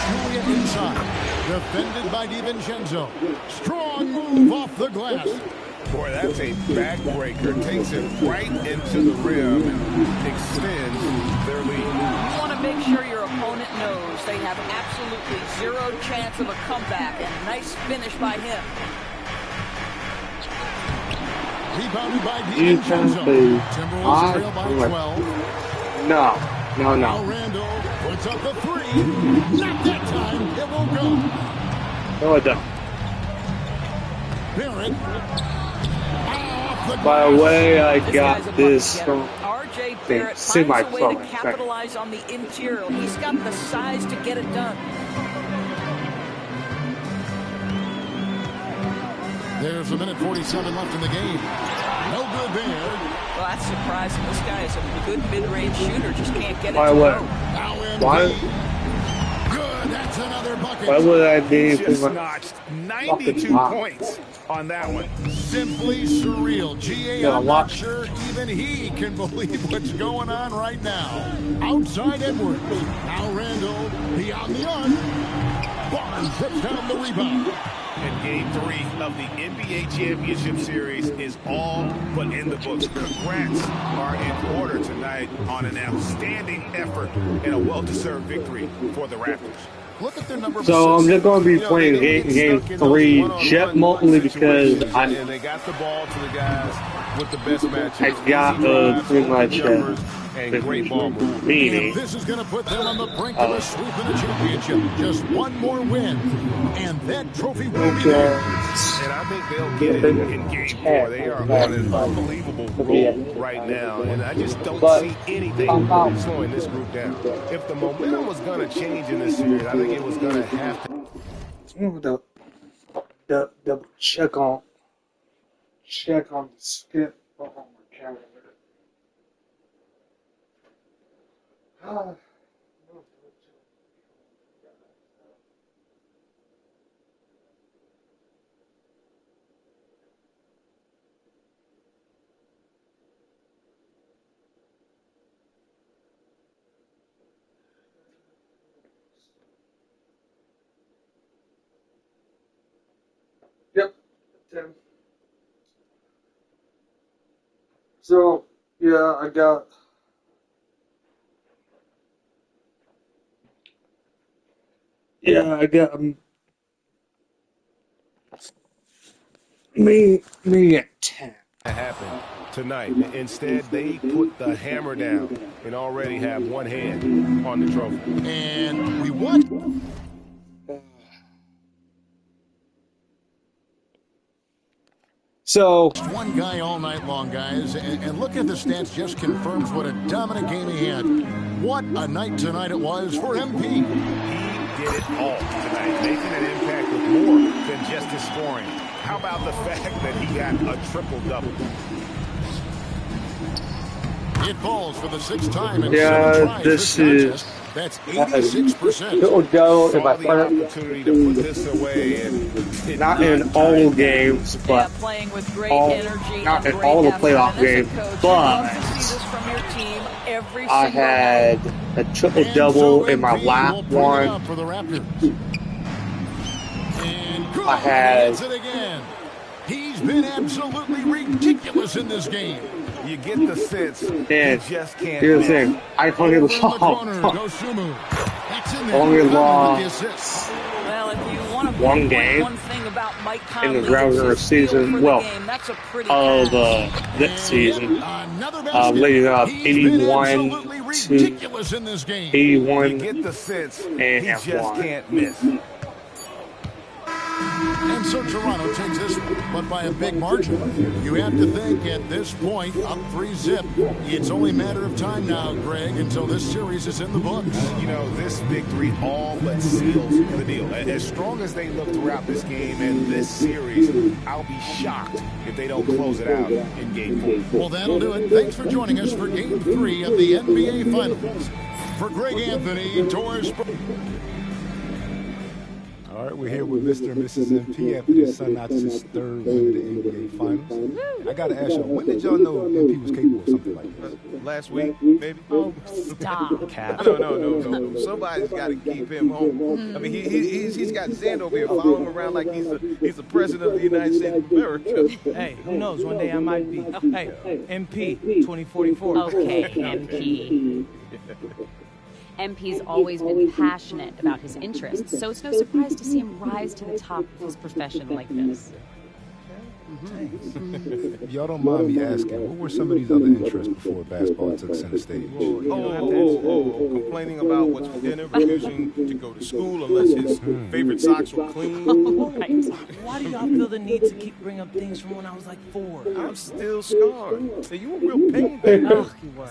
Julian inside. Defended by DiVincenzo. Strong move off the glass. Boy, that's a backbreaker. Takes it right into the rim and extends their lead. You want to make sure your opponent knows they have absolutely zero chance of a comeback, and nice finish by him. Rebounded by DiVincenzo. Timberwolves trail by 12. No. Now Randall puts up the three. Not that time. It won't go. No, it doesn't. Barrett. By the way, I got this from RJ Barrett finds a way semi-pro. to capitalize on the interior. He's got the size to get it done. There's a minute 47 left in the game. No good there. Well, that's surprising. This guy is a good mid-range shooter. Just can't get it By to the way, go. why? Good. That's another bucket. Why would I be Just notched 92 points on that one. Simply surreal. GA, I'm not sure even he can believe what's going on right now. Outside Edwards. Now Randall. Beyond the arc. Barnes puts down the rebound. And Game 3 of the NBA Championship Series is all but in the books. Congrats are in order tonight on an outstanding effort and a well-deserved victory for the Raptors. Look at their number. So I'm just going to be playing game 3 jet mostly because they got the ball to the guys with the best matches. I got pretty much and great ball movement. meaning. This is going to put them on the brink of a sweep in the championship. Just one more win, and that trophy will be theirs. And I think they'll get it in Game 4. They are on an unbelievable roll right now, and I just don't see anything slowing this group down. If the momentum was going to change in this series, I think it was going to have to. Double check on the skip on my calendar. Yep. So, yeah, I got me at 10. Happen tonight. Instead, they put the hammer down and already have one hand on the trophy. And we won. So one guy all night long, guys, and look at the stats. Just confirms what a dominant game he had. What a night tonight it was for MP. He did it all tonight, making an impact with more than just his scoring. How about the fact that he got a triple-double? It falls for the 6th time in 7 yeah, tries this is that's 86%. It'll go if I find opportunity to put this away, and not in all games, but playing with great energy, not in all the playoff games, but I had a triple-double in my last one. For the Raptors. I had. He's been absolutely ridiculous in this game. You get the sense and you just can't. Here's the thing. I only lost. Only lost one game in the regular season. Well, of this season. Leading up 81 to 81 get the sense and he just can't miss. And so Toronto takes this one, but by a big margin. You have to think at this point, up 3-zip. It's only a matter of time now, Greg, until this series is in the books. You know, this victory all but seals the deal. As strong as they look throughout this game and this series, I'll be shocked if they don't close it out in Game 4. Well, that'll do it. Thanks for joining us for Game 3 of the NBA Finals. For Greg Anthony, Torres. All right, we're here with Mr. and Mrs. MP after his son notches his third win of the NBA Finals. I got to ask y'all, when did y'all know MP was capable of something like this? Last week, maybe? Oh, stop. No. Somebody's got to keep him home. I mean, he's got Zen over here following him around like he's the president of the United States of America. Hey, who knows? One day I might be. Hey, MP 2044. Okay, MP. MP's always been passionate about his interests, so it's no surprise to see him rise to the top of his profession like this. If y'all don't mind me asking, what were some of these other interests before basketball took center stage? Complaining about what's for dinner, refusing to go to school unless his favorite socks were clean. Right. Why do y'all feel the need to keep bringing up things from when I was like 4? I'm still scarred. So you were real pain, baby. Oh, you were.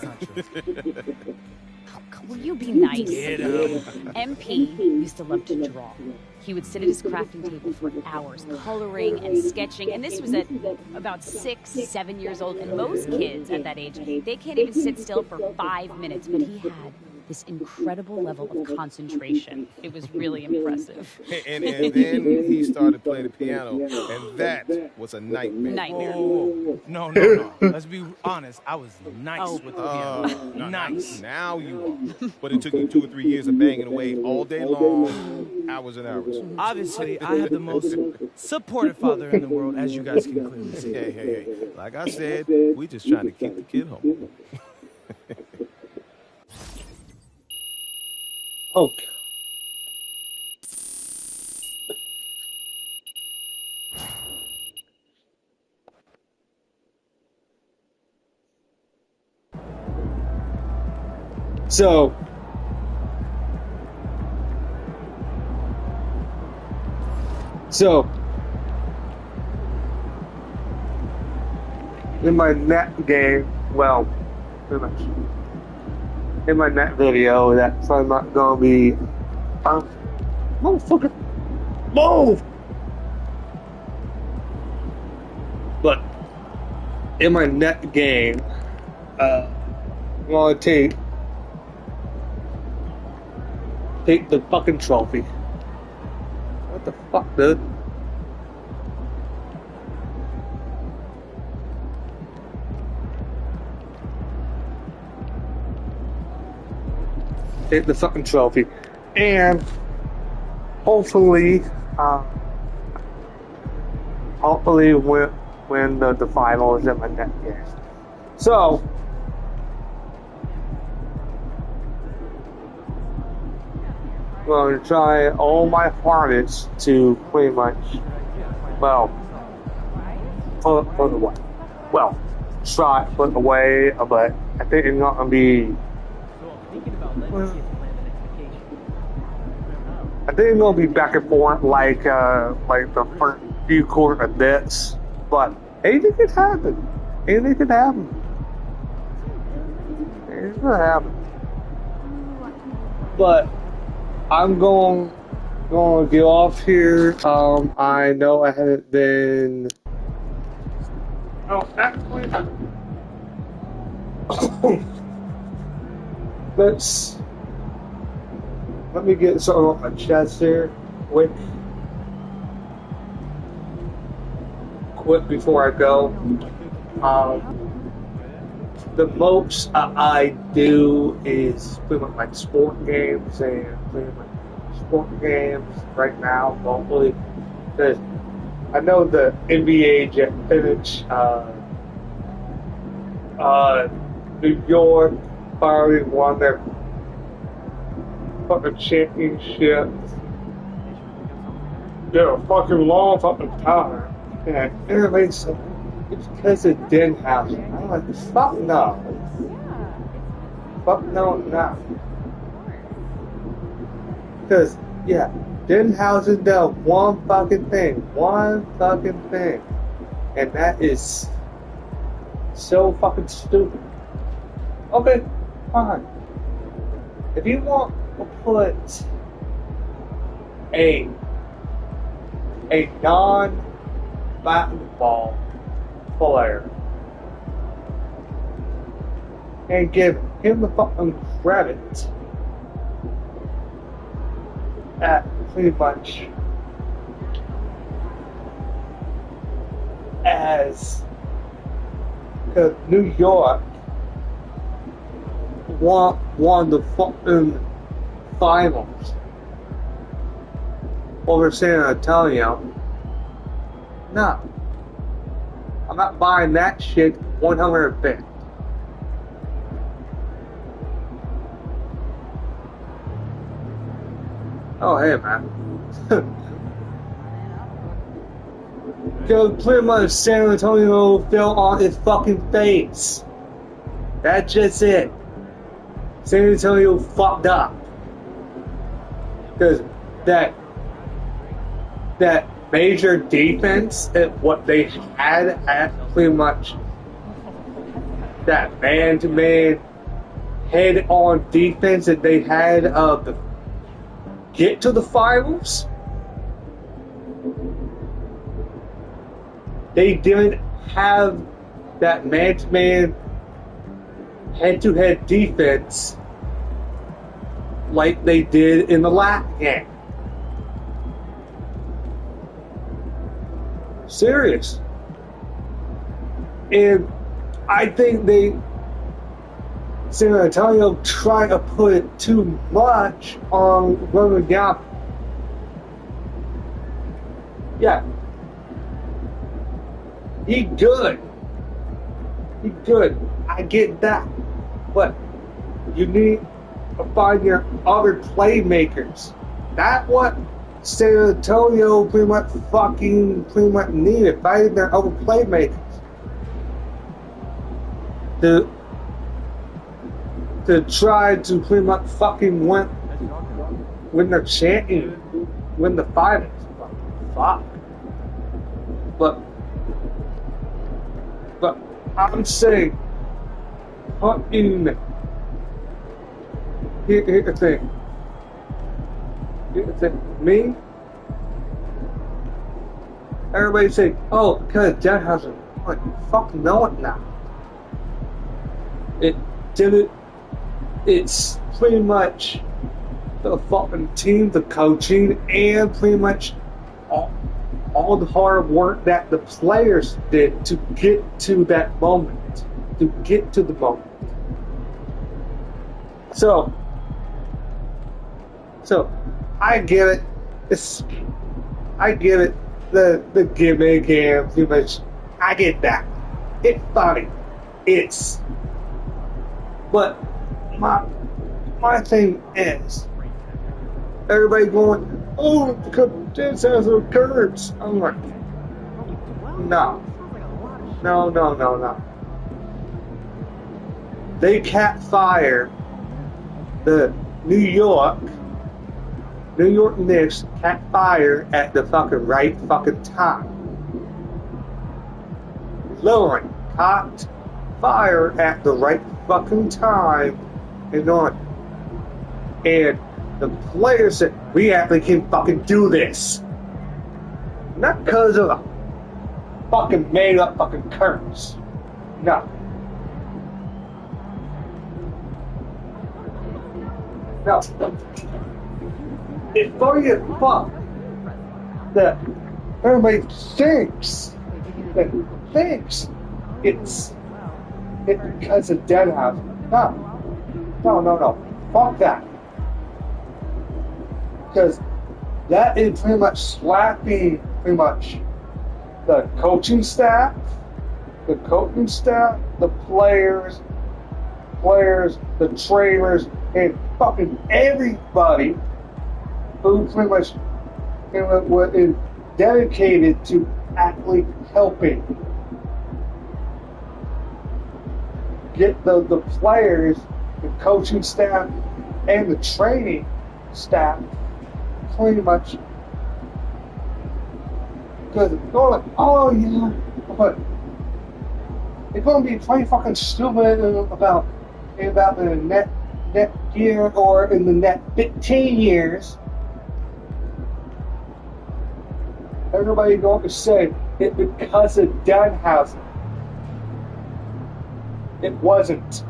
Will you be nice? MP used to love to draw. He would sit at his crafting table for hours, coloring and sketching, and this was at about 6, 7 years old, and most kids at that age, they can't even sit still for 5 minutes, but he had this incredible level of concentration. It was really impressive. And then he started playing the piano, and that was a nightmare. Whoa. No. Let's be honest. I was nice with the piano. Nice. Now you are. But it took you 2 or 3 years of banging away all day long, hours and hours. Obviously, I have the most supportive father in the world, as you guys can clearly see. Hey. Like I said, we just trying to keep the kid home. Okay. So, in my net game, well, pretty much. In my net video, that's I'm not gonna be motherfucker move. But in my net game, I'm gonna take the fucking trophy. What the fuck, dude? Take the fucking trophy, and hopefully win the finals in my net game. So, I'm going to try all my hardest to pretty much, put away. Well, try to put away, but I think it's not going to be. I think it's gonna be back and forth like the first few quarters of this, but anything could happen. Anything could happen. It's gonna happen. But I'm going to get off here. I know I haven't been. Oh, actually. Let me get something off my chest here, quick before I go. The most I do is play with my sport games right now, hopefully, because I know the NBA just finished. New York finally won their fucking championship. Yeah, fucking long fucking time. And everybody said it's because of Denhausen. I'm like, fuck no. Fuck no, no. Because, yeah, Denhausen does one fucking thing. And that is so fucking stupid. Okay, fine. If you want to put a non-basketball player and give him the fucking credit at pretty much as New York won the fucking finals over San Antonio. No. I'm not buying that shit 100%. Oh, hey, man. Because pretty much San Antonio fell on its fucking face. That's just it. San Antonio fucked up. Because that major defense at what they had at pretty much that man-to-man head-on defense that they had get to the finals. They didn't have that man-to-man head-to-head defense like they did in the last game. Serious. And I think San Antonio tried to put too much on running down. Yeah. He good. I get that. But you need to find your other playmakers. That's what San Antonio pretty much needed. Finding their other playmakers. To try to pretty much fucking win their champion, win the finals. Fuck. But I'm saying, fucking. Here's the thing. Me. Everybody say, oh, because Jet has a fuck no, it now. It didn't. It's pretty much the fucking team, the coaching, and pretty much all the hard work that the players did to get to that moment, So I get it. I get it. The gimmick and pretty much, I get that. It's funny. But my thing is, everybody going, oh, because this has a curves. I'm like, no. They can't fire the New York Knicks can't fire at the fucking right fucking time. Literally, can't fire at the right fucking time and the players said, we actually can fucking do this. Not because of a fucking made up fucking curse. No. It's funny as fuck that everybody thinks it's because of Deadhouse. No. Fuck that. Because that is pretty much slapping pretty much the coaching staff, the players, the trainers, and fucking everybody who pretty much is dedicated to actually helping get the players, the coaching staff, and the training staff pretty much, because they're like, oh yeah, but it's gonna be pretty fucking stupid about the next year or in the next 15 years. Everybody going to say it because of Danhausen. It wasn't.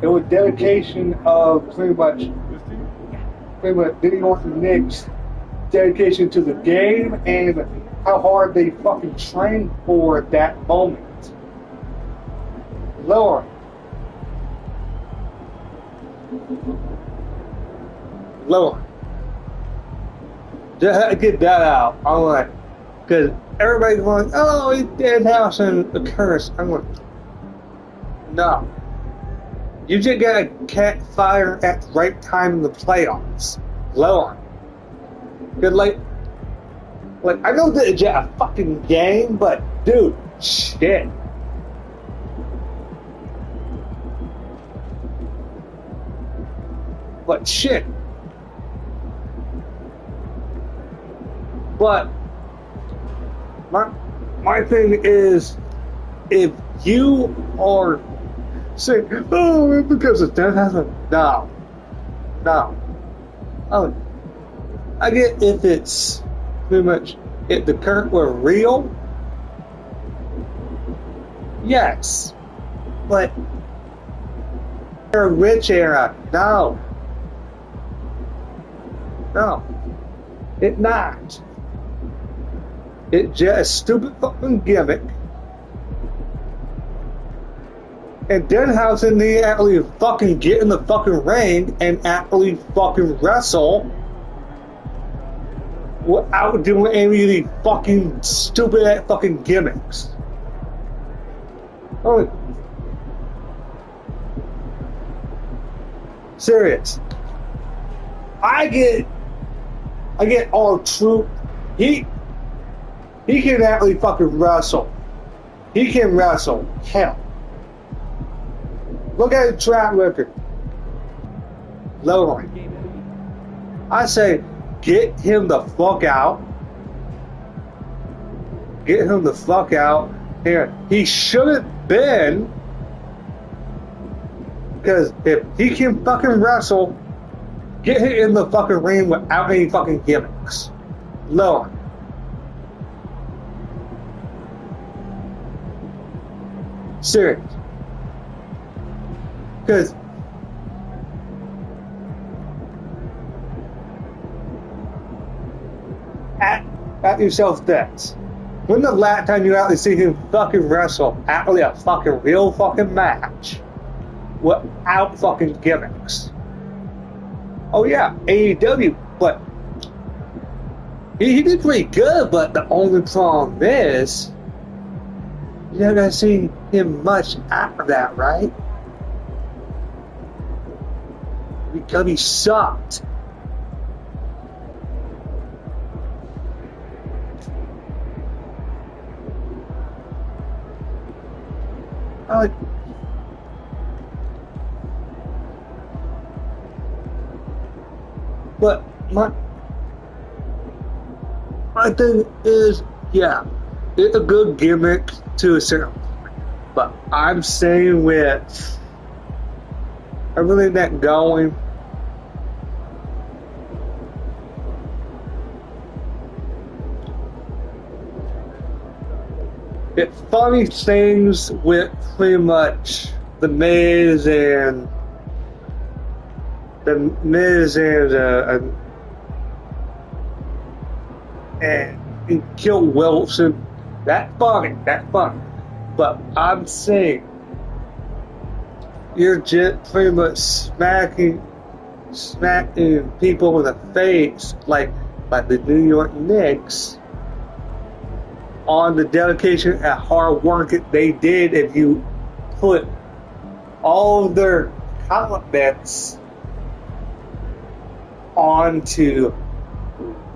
It was dedication of pretty much New York Knicks, dedication to the game and how hard they fucking trained for that moment. Lord. Lord. Just had to get that out. I'm like, because everybody's going, oh, it's dead house and a curse. I'm like, no. You just got to catch fire at the right time in the playoffs. Lord. Because, like, I know that it's just a fucking game, but, dude, shit. But shit. But my thing is, if you are saying, oh, because it's that happened, no. Oh, I get if it's pretty much if the current were real, yes, but a rich era, no, it's not. It's just a stupid fucking gimmick. And Denhausen need to actually fucking get in the fucking ring and actually fucking wrestle without doing any of these fucking stupid ass fucking gimmicks. Oh, serious. I get all truth. He can actually fucking wrestle. He can wrestle. Hell. Look at his track record. Lord. I say, get him the fuck out. Get him the fuck out. Here, he shouldn't been. Because if he can fucking wrestle, get him in the fucking ring without any fucking gimmicks. Lord. Serious. Because at yourself this. When the last time you actually see him fucking wrestle actually a fucking real fucking match without fucking gimmicks? Oh yeah, AEW, but he did pretty good, but the only problem is you're not gonna see him much after that, right? Because he sucked. But my thing is, yeah, it's a good gimmick to a certain point. But I'm saying with everything that going, it funny things with pretty much the Miz and Kill Wilson. That funny. But I'm saying you're just pretty much smacking people in the face like the New York Knicks on the dedication and hard work that they did if you put all of their compliments onto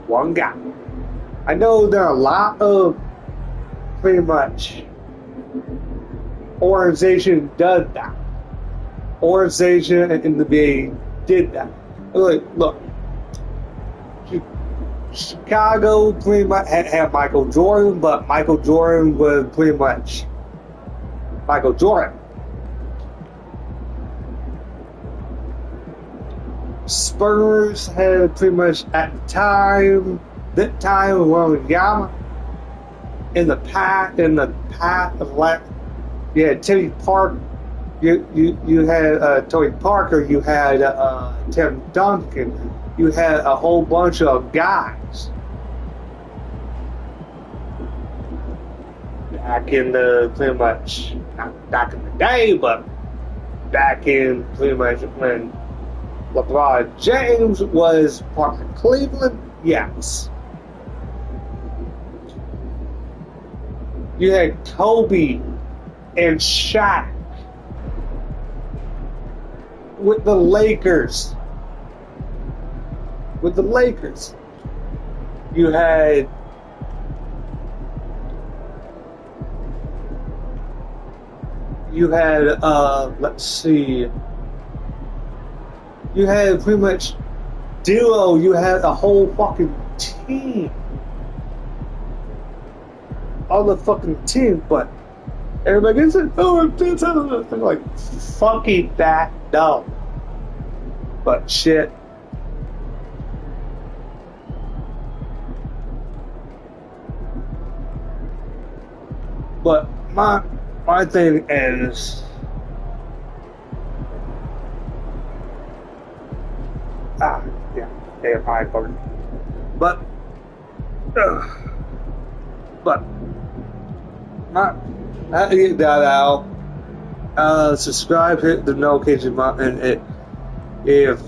one guy. I know there are a lot of pretty much organization does that. Organization in the NBA did that. Look, Chicago pretty much had Michael Jordan, but Michael Jordan was pretty much Michael Jordan. Spurs had pretty much at the time, that time was Yama. In the path of like, you had Tony Park, you had Tony Parker, you had Tim Duncan, you had a whole bunch of guys back in the pretty much, not back in the day, but back in pretty much when LeBron James was part of Cleveland, yes. You had Kobe and Shaq with the Lakers. With the Lakers. You had let's see. You had pretty much duo. You had a whole fucking team on the fucking team, but everybody gets it. Oh, I'm like, fucking that dumb. But shit. But my thing is, yeah, I fucking. But I get that out. Subscribe, hit the notification button. If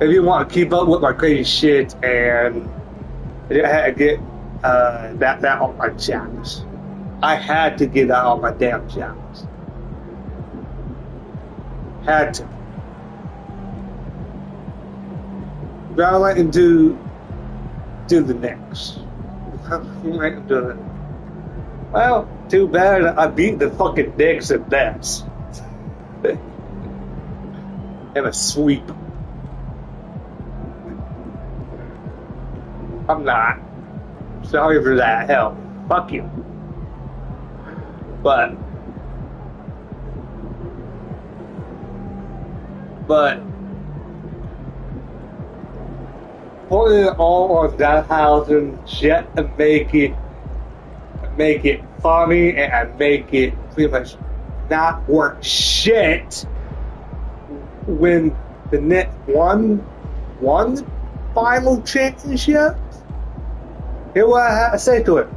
you want to keep up with my crazy shit and get that on my channels, I had to get that on my damn channels. Had to. But I like to do the next. Well, too bad I beat the fucking Knicks at best. And a sweep. I'm not. Sorry for that. Hell, fuck you. But putting it all on that house and shit and make it funny and make it pretty much not worth shit when the Nets won the final championship. Here's what I have to say to it.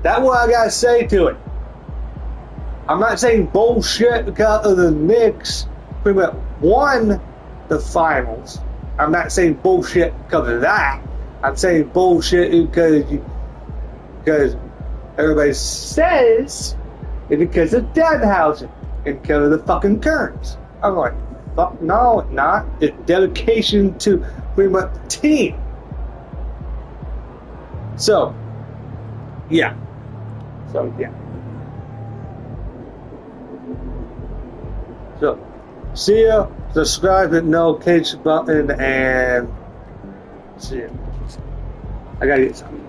That's what I gotta say to it. I'm not saying bullshit because of the Knicks pretty much won the finals. I'm not saying bullshit because of that. I'm saying bullshit because everybody says it's because of Danhausen and because of the fucking Kerns. I'm like, fuck no, it's not. It's dedication to pretty much the team. So, yeah. So, see ya. Subscribe, hit the notification button, and see ya. I gotta get something.